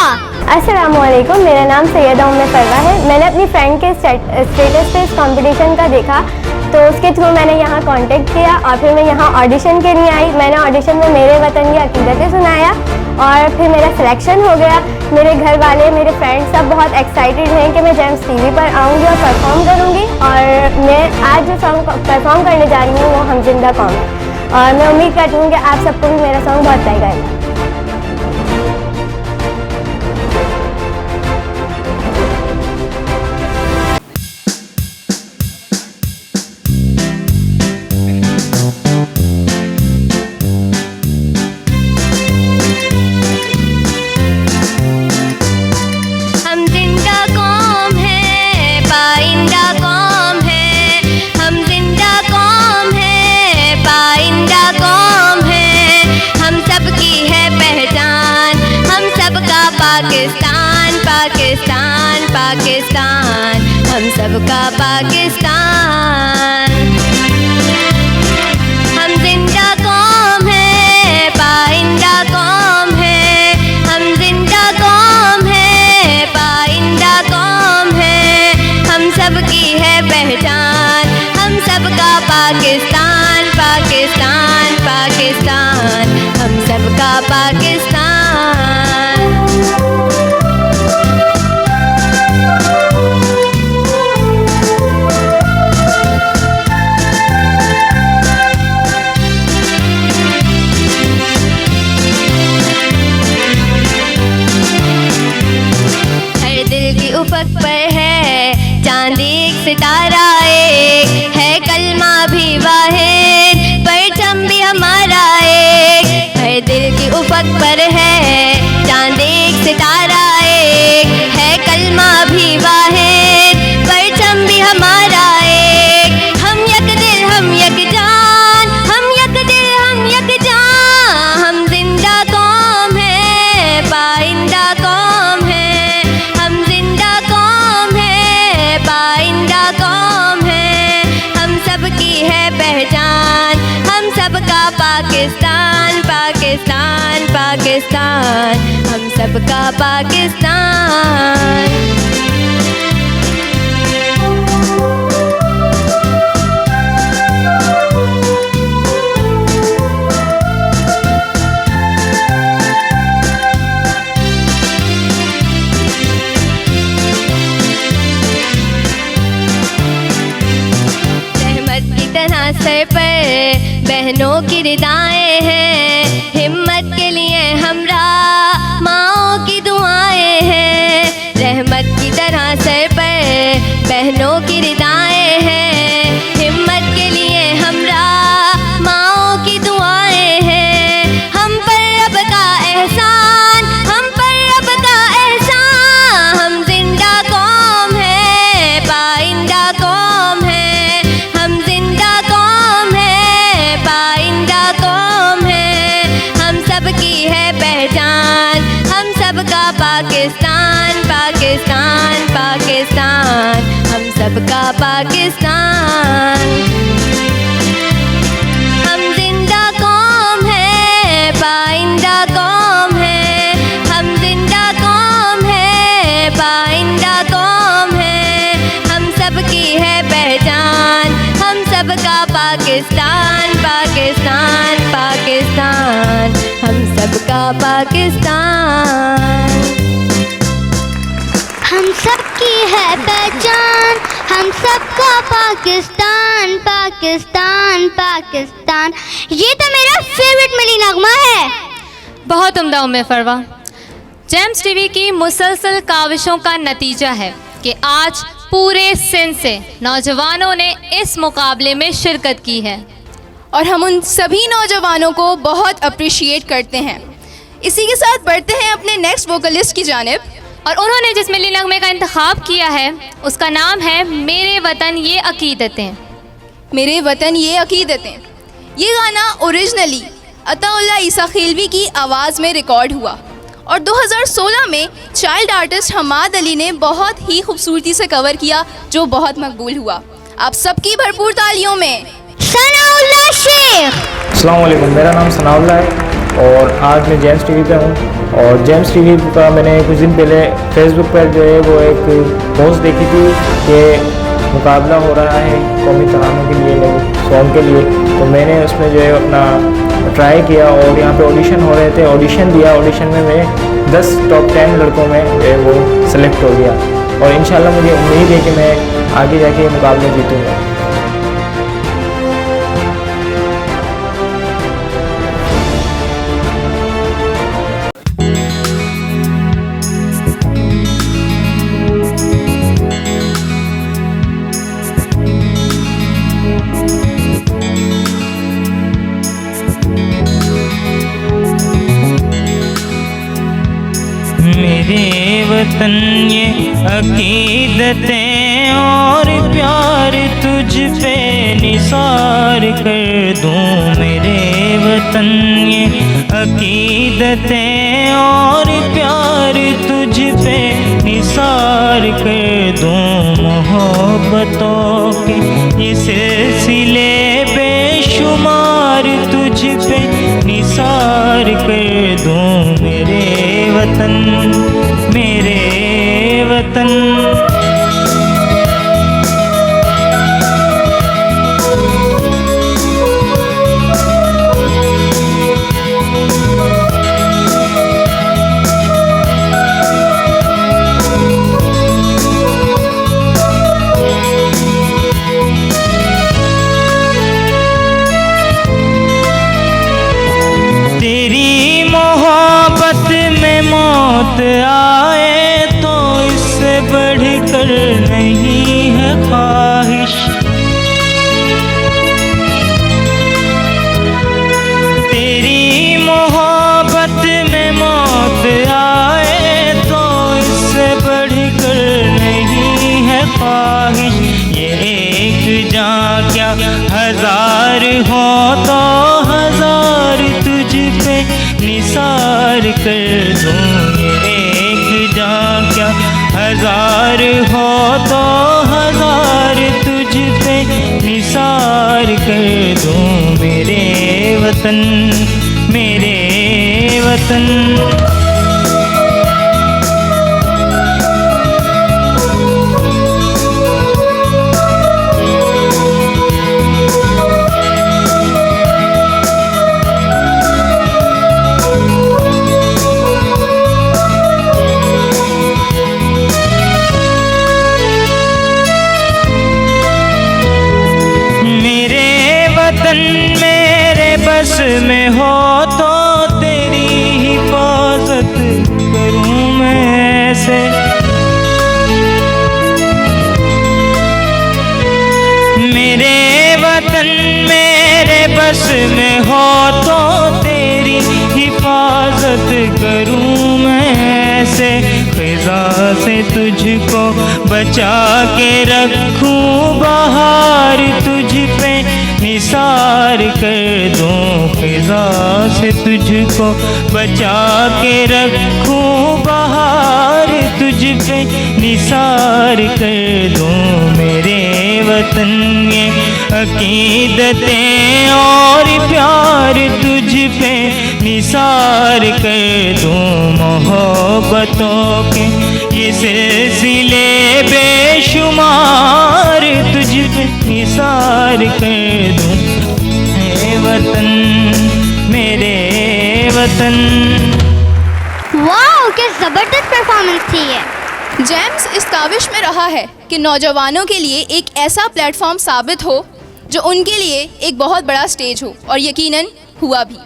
अस्सलामुअलैकुम, मेरा नाम सैयदा उम्मे फरवा है। मैंने अपनी फ्रेंड के स्टेटस पे इस कंपटीशन का देखा तो उसके थ्रू मैंने यहाँ कांटेक्ट किया और फिर मैं यहाँ ऑडिशन के लिए आई। मैंने ऑडिशन में मेरे वतन की अकीदतें सुनाया और फिर मेरा सिलेक्शन हो गया। मेरे घर वाले, मेरे फ्रेंड्स सब बहुत एक्साइटेड हैं कि मैं जेम्स टीवी पर आऊँगी और परफॉर्म करूँगी। और मैं आज जो सॉन्ग परफॉर्म करने जा रही हूँ वो हम जिंदा कौम है, और मैं उम्मीद करती हूँ कि आप सबको भी मेरा सॉन्ग बहुत पसंद आएगा। पाकिस्तान पाकिस्तान पाकिस्तान, हम सबका पाकिस्तान। हम जिंदा कौम है पाइंदा कौम है, हम जिंदा कौम है पाइंदा कौम है। हम सबकी है पहचान, हम सबका पाकिस्तान पाकिस्तान पाकिस्तान, हम सबका पाकिस्तान। उफक पर है चांद एक सितारा एक, है कलमा भी वाहिद परचम भी हमारा एक। हर दिल की उफक पर है चांद एक सितारा एक, है कलमा भी वाहिद परचम भी हमारा एक। हम यक दिल हम यक जान, हम यक दिल हम यक जान। हम जिंदा कौम है पाइंदा कौम है, हम जिंदा कौम है पाइंदा कौम है। हम सबकी है पहचान, हम सबका पाकिस्तान पाकिस्तान पाकिस्तान, हम सबका पाकिस्तान। सर पर बहनों की रिदाएं हैं, हिम्मत के लिए हमरा माओं की दुआएं हैं। रहमत की तरह सर पर बहनों की रिदाएं हैं, हिम्मत के लिए हमरा माओं की दुआएं हैं। हम पर रब का एहसान, हम पर रब का एहसान। हम जिंदा कौम है पाइंदा कौम है, हम जिंदा कौम है पाइंदा कौम है। हम सबकी है पहचान, हम सबका पाकिस्तान पाकिस्तान पाकिस्तान, हम सबका पाकिस्तान। हम जिंदा कौम है पाइंदा कौम है, हम जिंदा कौम है पाइंदा कौम है। हम सबकी है पहचान, पाकिस्तान पाकिस्तान पाकिस्तान, हम सबका पाकिस्तान। हम सबकी है पहचान, हम सबका पाकिस्तान पाकिस्तान पाकिस्तान। ये तो मेरा फेवरेट मिली नगमा है। बहुत उम्दा उम्मे फरवा। जेम्स टीवी की मुसलसल काविशों का नतीजा है कि आज पूरे सिंध से नौजवानों ने इस मुकाबले में शिरकत की है और हम उन सभी नौजवानों को बहुत अप्रिशिएट करते हैं। इसी के साथ बढ़ते हैं अपने नेक्स्ट वोकलिस्ट की जानिब। और उन्होंने जिस मिली नगमे का इंतखाब किया है उसका नाम है मेरे वतन ये अकीदतें। मेरे वतन ये अकीदतें, ये गाना ओरिजिनली अताउल्लाह ईसा खिलवी की आवाज़ में रिकॉर्ड हुआ और 2016 में चाइल्ड आर्टिस्ट हमाद अली ने बहुत ही खूबसूरती से कवर किया, जो बहुत मकबूल हुआ। आप सबकी भरपूर तालियों में सनाउल्लाह शेख। अस्सलाम वालेकुम, मेरा नाम सनाउल्लाह है और आज मैं जेम्स टीवी पे हूँ। और जेम्स टीवी का मैंने कुछ दिन पहले फेसबुक पर जो है वो एक पोस्ट देखी थी कि मुकाबला हो रहा है कौमी तरानों के लिए, सॉन्ग के लिए। तो मैंने उसमें जो है अपना ट्राई किया और यहाँ पे ऑडिशन हो रहे थे, ऑडिशन दिया। ऑडिशन में मैं 10 टॉप 10 लड़कों में जो है वो सिलेक्ट हो गया और इंशाल्लाह मुझे उम्मीद है कि मैं आगे जाके मुकाबले जीतूँगा। मेरे वतन ये अकीदतें और प्यार तुझ पे निसार कर दूं। मेरे वतन ये अकीदतें और प्यार तुझ पे निसार कर दूं। मोहब्बतों के ये सिलसिले बेशुमार तुझ पे निसार कर दूं। मेरे वतन मेरे वतन। तेरी मोहब्बत में मौत आए तो इससे बढ़कर नहीं है ख्वाहिश। तेरी मोहब्बत में मौत आए तो इससे बढ़कर नहीं है ख्वाहिश। ये एक जान क्या हजार हो तो हजार तुझ पे निसार कर दूं। ये एक जान क्या हजार हो तो हजार तुझ पे निसार कर दूं। मेरे वतन मेरे वतन। मेरे बस में हो तो तेरी हिफाजत करूं मैं ऐसे। मेरे वतन मेरे बस में हो तो तेरी हिफाजत करूं मैं ऐसे। खिज़ा से तुझको बचा के रखूं, बहार तुझ पे निसार कर दूं। खिज़ा से तुझको बचा के रखूं, बहार तुझ पे निसार कर दूं। मेरे वतन ये अकीदतें और प्यार तुझ पे निसार कर दूं। मोहब्बतों के ये सिलसिले बेशुमार तुझ पे निसार कर दूं। वतन। वाह, क्या जबरदस्त परफॉर्मेंस थी ये। जेम्स इस काविश में रहा है कि नौजवानों के लिए एक ऐसा प्लेटफॉर्म साबित हो जो उनके लिए एक बहुत बड़ा स्टेज हो, और यकीनन हुआ भी।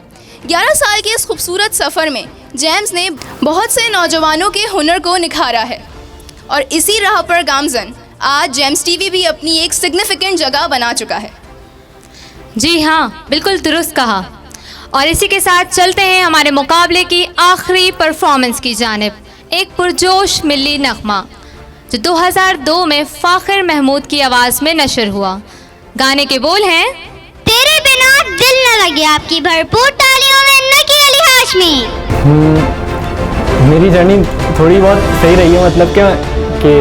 11 साल के इस खूबसूरत सफ़र में जेम्स ने बहुत से नौजवानों के हुनर को निखारा है, और इसी राह पर गामजन आज जेम्स टीवी भी अपनी एक सिग्निफिकेंट जगह बना चुका है। जी हाँ, बिल्कुल दुरुस्त कहा। और इसी के साथ चलते हैं हमारे मुकाबले की आखिरी परफॉर्मेंस की जानिब। एक पुरजोश मिली नगमा जो 2002 में फ़ाखिर महमूद की आवाज़ में नशर हुआ। गाने के बोल हैं, तेरे बिना दिल न लगे। आपकी भरपूर तालियों में नकी अली हाशमी। मेरी जर्नी थोड़ी बहुत सही रही है, मतलब क्या कि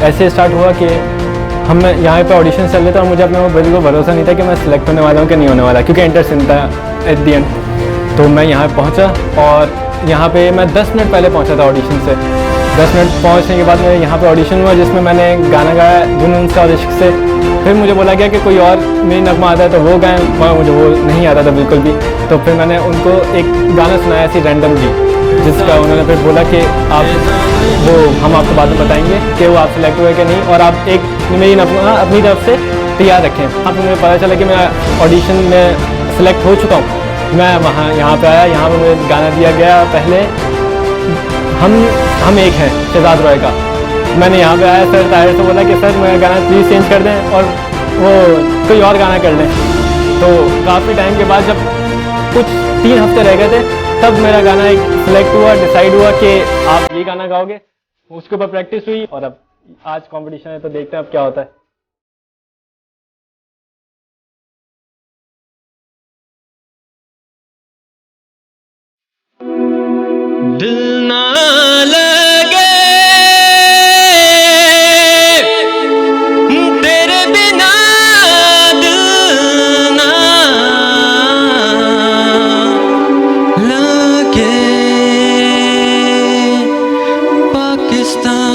ऐसे स्टार्ट हुआ कि हम यहाँ पे ऑडिशन चल रहे थे और मुझे अपने बिल्कुल भरोसा नहीं था कि मैं सिलेक्ट होने वाला हूँ कि नहीं होने वाला, क्योंकि एंटर सीन था एट दी एंड। तो मैं यहाँ पहुँचा और यहाँ पे मैं 10 मिनट पहले पहुँचा था ऑडिशन से। 10 मिनट पहुँचने के बाद मेरे यहाँ पे ऑडिशन हुआ जिसमें मैंने गाना गाया जुनून से और इश्क से। फिर मुझे बोला गया कि कोई और मेरी नगमा आता है तो वो गाएं, मगर मुझे वो नहीं आता था बिल्कुल भी। तो फिर मैंने उनको एक गाना सुनाया ऐसी रैंडमली, जिसका उन्होंने फिर बोला कि आप वो हम आपको बाद में बताएंगे कि वो आप सिलेक्ट हुए कि नहीं, और आप एक मेरी नगमा अपनी तरफ से तैयार रखें। अब मुझे पता चला कि मैं ऑडिशन में सिलेक्ट हो चुका हूँ। मैं वहाँ यहाँ पे आया, यहाँ पे मुझे गाना दिया गया पहले हम एक हैं शहजाद रॉय का। मैंने यहाँ पे आया, सर ताहिर से बोला कि सर मेरा गाना प्लीज़ चेंज कर दें और वो कोई और गाना कर लें। तो काफ़ी टाइम के बाद जब कुछ 3 हफ्ते रह गए थे तब मेरा गाना एक सिलेक्ट हुआ, डिसाइड हुआ कि आप ये गाना गाओगे। उसके ऊपर प्रैक्टिस हुई और अब आज कंपटीशन है तो देखते हैं अब क्या होता है। दिल ना लगे तेरे बिना, दिल ना लगे पाकिस्तान।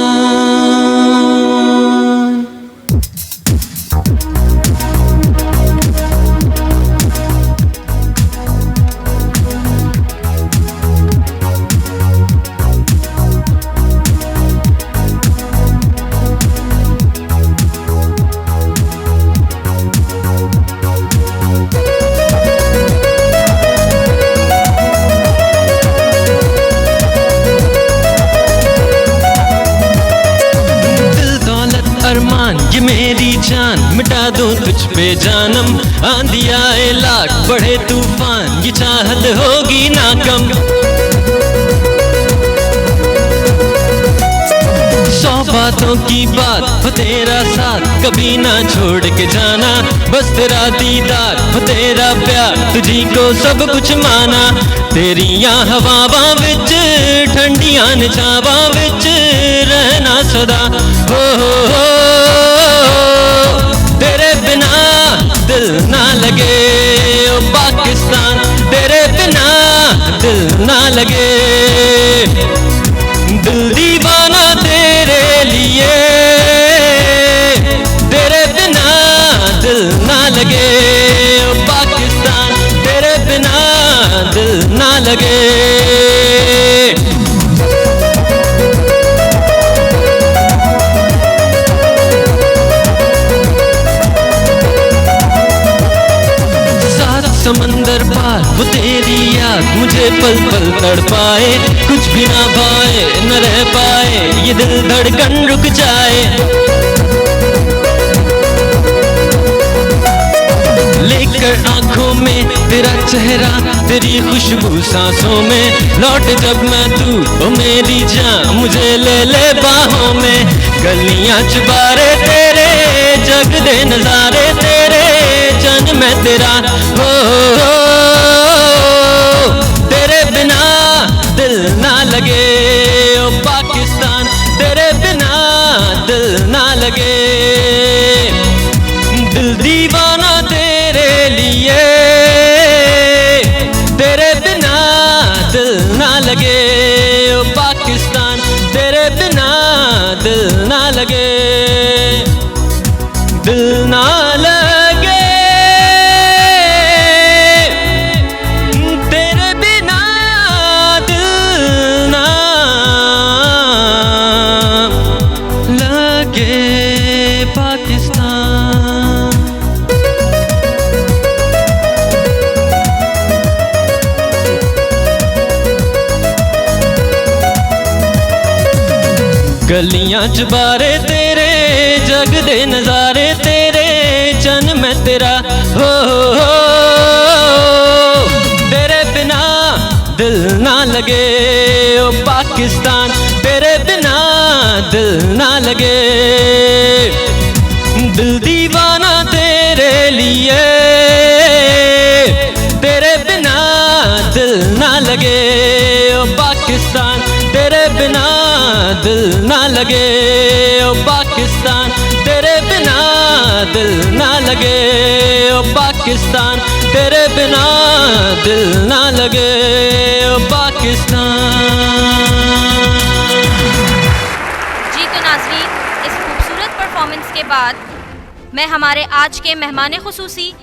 ये मेरी जान मिटा दूं तुझ पे जानम, आंधी आए लाख बढ़े तूफान, ये चाहत होगी नाकम। 100 बातों की बात हो तेरा साथ, कभी ना छोड़ के जाना, बस तेरा दीदार हो तेरा प्यार, तुझी को सब कुछ माना। तेरियां हवावां विच ठंडियां छावां विच रहना सदा। हो तेरे बिना दिल ना लगे ओ पाकिस्तान, तेरे बिना दिल ना लगे। दिल दीवाना तेरे लिए, तेरे बिना दिल ना लगे ओ पाकिस्तान, तेरे बिना दिल ना लगे। समंदर पार वो तेरी याद मुझे पल पल तड़पाए, कुछ भी ना पाए न रह पाए ये दिल धड़कन रुक जाए। लेकर आंखों में तेरा चेहरा, तेरी खुशबू सांसों में, लौट जब मैं तू ओ मेरी जान मुझे ले ले बाहों में। गलियां चुबारे तेरे जग दे नजारे तेरे, जन मैं तेरा हो तेरे बिना दिल ना लगे ओ पाकिस्तान, तेरे बिना दिल ना लगे। दिल दीवाना तेरे लिए, तेरे बिना दिल ना लगे ओ पाकिस्तान, तेरे बिना दिल ना लगे। दिल ना लगे तेरे बिना पाकिस्तान। गलियां च बारे तेरे, जग दे नज़ारे तेरे, चन मैं तेरा हो, तेरे बिना दिल ना लगे ओ पाकिस्तान, तेरे बिना दिल ना लगे। दिल दीवाना तेरे लिए, तेरे बिना दिल ना लगे ओ पाकिस्तान, तेरे बिना दिल ना लगे ओ पाकिस्तान, तेरे बिना दिल ना लगे ओ पाकिस्तान, तेरे बिना दिल ना लगे ओ पाकिस्तान। जी तो नाज़रीन, इस खूबसूरत परफॉर्मेंस के बाद मैं हमारे आज के मेहमान खुसूसी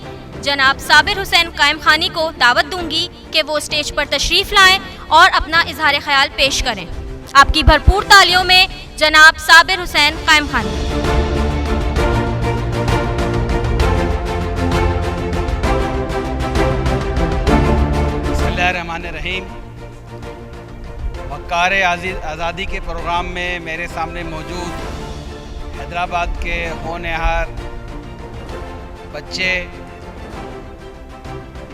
जनाब साबिर हुसैन कायम खानी को दावत दूंगी कि वो स्टेज पर तशरीफ़ लाएं और अपना इजहार ख्याल पेश करें। आपकी भरपूर तालियों में जनाब साबिर हुसैन कायम खानी। बिस्मिल्लाहिर्रहमानिर्रहीम। वक़ार आज़ादी के प्रोग्राम में मेरे सामने मौजूद हैदराबाद के होनहार बच्चे,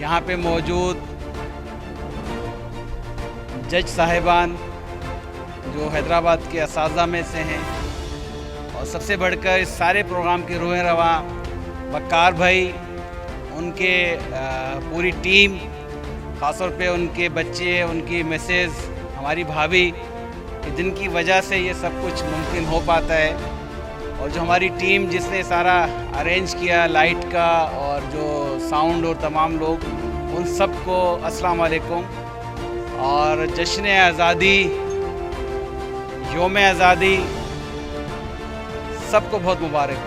यहाँ पे मौजूद जज साहिबान जो हैदराबाद के असाज़ा में से हैं, और सबसे बढ़कर इस सारे प्रोग्राम के रूह रवा वक़ार भाई, उनके पूरी टीम, ख़ास तौर पे उनके बच्चे, उनकी मिसेज़, हमारी भाभी, जिनकी वजह से ये सब कुछ मुमकिन हो पाता है, और जो हमारी टीम जिसने सारा अरेंज किया लाइट का और जो साउंड और तमाम लोग, उन सब को अस्सलाम वालेकुम। और जश्न आज़ादी, योम आज़ादी सबको बहुत मुबारक हो।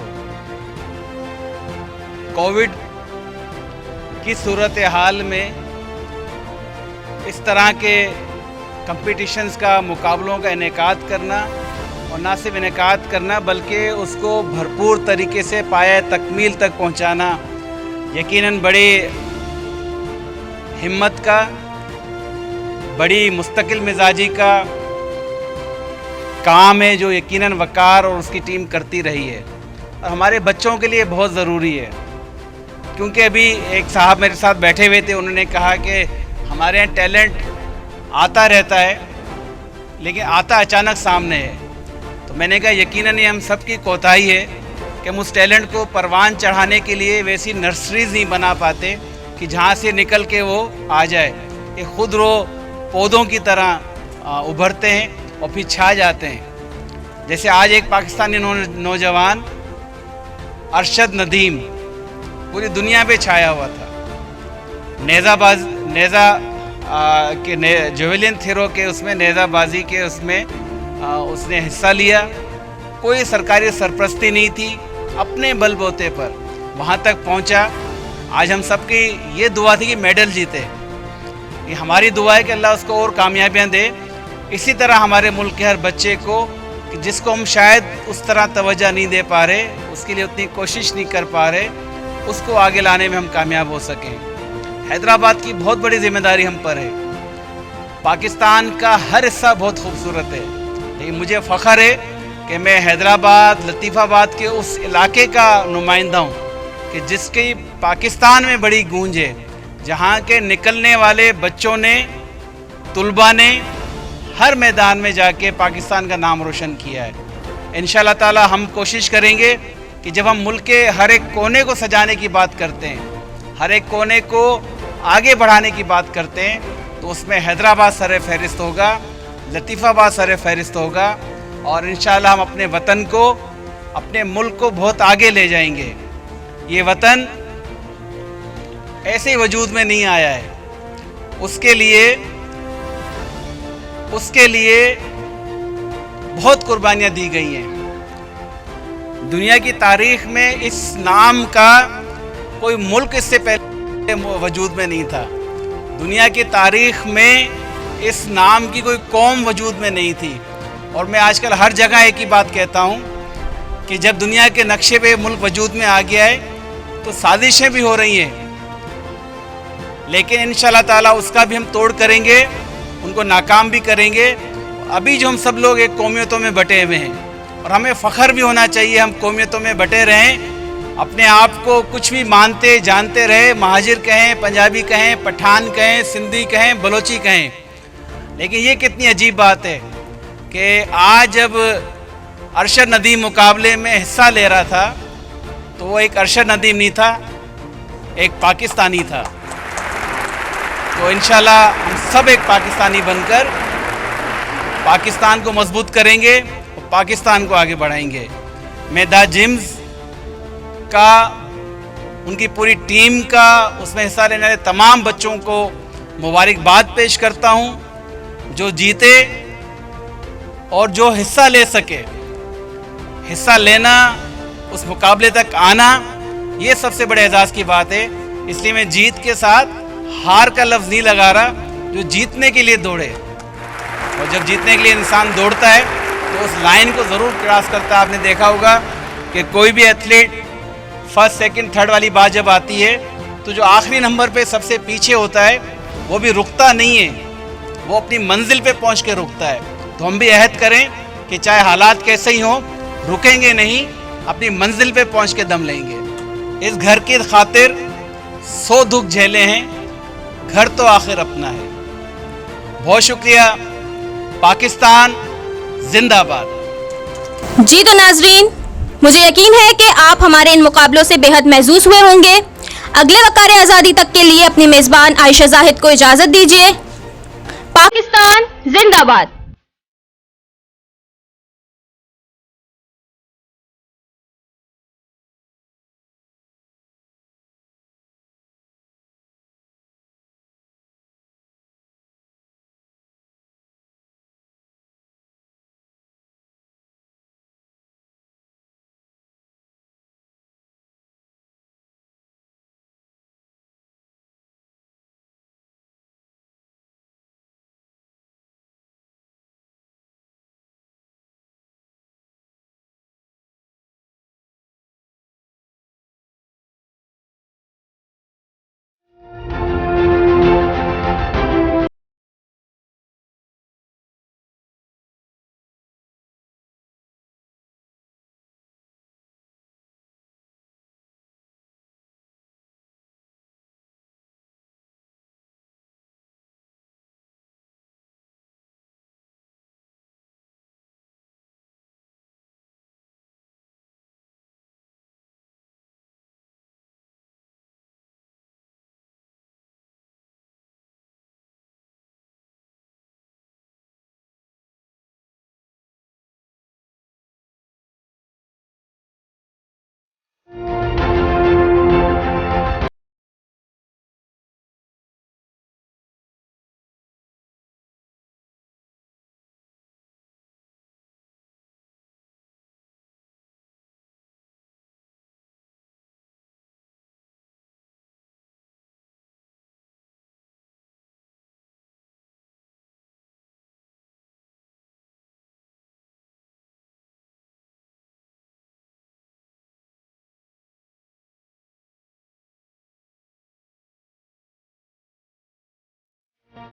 कोविड की सूरत हाल में इस तरह के कंपटीशंस का, मुकाबलों का इनेकाद करना, और ना सिर्फ इनेकाद करना बल्कि उसको भरपूर तरीके से पाया तकमील तक पहुंचाना यकीनन बड़ी हिम्मत का, बड़ी मुस्तकिल मिजाजी का काम है, जो यकीनन वक़ार और उसकी टीम करती रही है, और हमारे बच्चों के लिए बहुत ज़रूरी है। क्योंकि अभी एक साहब मेरे साथ बैठे हुए थे, उन्होंने कहा कि हमारे यहाँ टैलेंट आता रहता है लेकिन आता अचानक सामने है। तो मैंने कहा यकीनन ये हम सब की कोताही है कि हम उस टैलेंट को परवान चढ़ाने के लिए वैसी नर्सरीज़ नहीं बना पाते कि जहाँ से निकल के वो आ जाए। ये खुद रो पौधों की तरह उभरते हैं और फिर छा जाते हैं। जैसे आज एक पाकिस्तानी नौजवान अरशद नदीम पूरी दुनिया पे छाया हुआ था। जेवेलियन थ्रो के उसमें, नेज़ाबाजी के उसमें उसने हिस्सा लिया। कोई सरकारी सरपरस्ती नहीं थी, अपने बलबूते पर वहाँ तक पहुँचा। आज हम सबकी ये दुआ थी कि मेडल जीते। ये हमारी दुआ है कि अल्लाह उसको और कामयाबियाँ दे। इसी तरह हमारे मुल्क के हर बच्चे को कि जिसको हम शायद उस तरह तवज्जो नहीं दे पा रहे, उसके लिए उतनी कोशिश नहीं कर पा रहे, उसको आगे लाने में हम कामयाब हो सकें। हैदराबाद की बहुत बड़ी जिम्मेदारी हम पर है। पाकिस्तान का हर हिस्सा बहुत खूबसूरत है, लेकिन मुझे फ़ख्र है कि मैं हैदराबाद, लतीफ़ाबाद के उस इलाके का नुमाइंदा हूँ कि जिसकी पाकिस्तान में बड़ी गूंज है, जहाँ के निकलने वाले बच्चों ने, तुलबा ने हर मैदान में जाके पाकिस्तान का नाम रोशन किया है। इंशाअल्लाह ताला हम कोशिश करेंगे कि जब हम मुल्क के हर एक कोने को सजाने की बात करते हैं, हर एक कोने को आगे बढ़ाने की बात करते हैं, तो उसमें हैदराबाद सर फहरिस्त होगा, लतीफ़ाबाद सर फहरिस्त होगा, और इंशाअल्लाह हम अपने वतन को, अपने मुल्क को बहुत आगे ले जाएंगे। ये वतन ऐसे ही वजूद में नहीं आया है, उसके लिए बहुत कुर्बानियाँ दी गई हैं। दुनिया की तारीख में इस नाम का कोई मुल्क इससे पहले वजूद में नहीं था। दुनिया की तारीख में इस नाम की कोई कौम वजूद में नहीं थी। और मैं आजकल हर जगह एक ही बात कहता हूँ कि जब दुनिया के नक्शे पे मुल्क वजूद में आ गया है तो साजिशें भी हो रही हैं, लेकिन इंशाल्लाह ताला उसका भी हम तोड़ करेंगे, उनको नाकाम भी करेंगे। अभी जो हम सब लोग एक कौमियतों में बटे हुए हैं और हमें फ़ख्र भी होना चाहिए, हम कौमियतों में बटे रहें, अपने आप को कुछ भी मानते जानते रहे, महाजिर कहें, पंजाबी कहें, पठान कहें, सिंधी कहें, बलोची कहें। लेकिन ये कितनी अजीब बात है कि आज जब अरशद नदीम मुकाबले में हिस्सा ले रहा था तो वो एक अरशद नदीम नहीं था, एक पाकिस्तानी था। तो इंशाल्लाह हम सब एक पाकिस्तानी बनकर पाकिस्तान को मजबूत करेंगे और पाकिस्तान को आगे बढ़ाएंगे। मैं द जिम्स का, उनकी पूरी टीम का, उसमें हिस्सा लेने वाले तमाम बच्चों को मुबारकबाद पेश करता हूं, जो जीते और जो हिस्सा ले सके। हिस्सा लेना, उस मुकाबले तक आना, ये सबसे बड़े एजाज़ की बात है। इसलिए मैं जीत के साथ हार का लफ्ज़ नहीं लगा रहा, जो जीतने के लिए दौड़े। और जब जीतने के लिए इंसान दौड़ता है तो उस लाइन को ज़रूर क्रॉस करता है। आपने देखा होगा कि कोई भी एथलीट फर्स्ट सेकंड थर्ड वाली बात जब आती है तो जो आखिरी नंबर पे सबसे पीछे होता है वो भी रुकता नहीं है, वो अपनी मंजिल पे पहुंच के रुकता है। तो हम भी अहद करें कि चाहे हालात कैसे ही हों, रुकेंगे नहीं, अपनी मंजिल पे पहुंच के दम लेंगे। इस घर की खातिर 100 दुख झेले हैं, घर तो आखिर अपना है। बहुत शुक्रिया। पाकिस्तान जिंदाबाद। जी तो नाजरीन, मुझे यकीन है कि आप हमारे इन मुकाबलों से बेहद महजूज हुए होंगे। अगले वकार आज़ादी तक के लिए अपनी मेज़बान आयशा जाहिद को इजाज़त दीजिए। पाकिस्तान जिंदाबाद।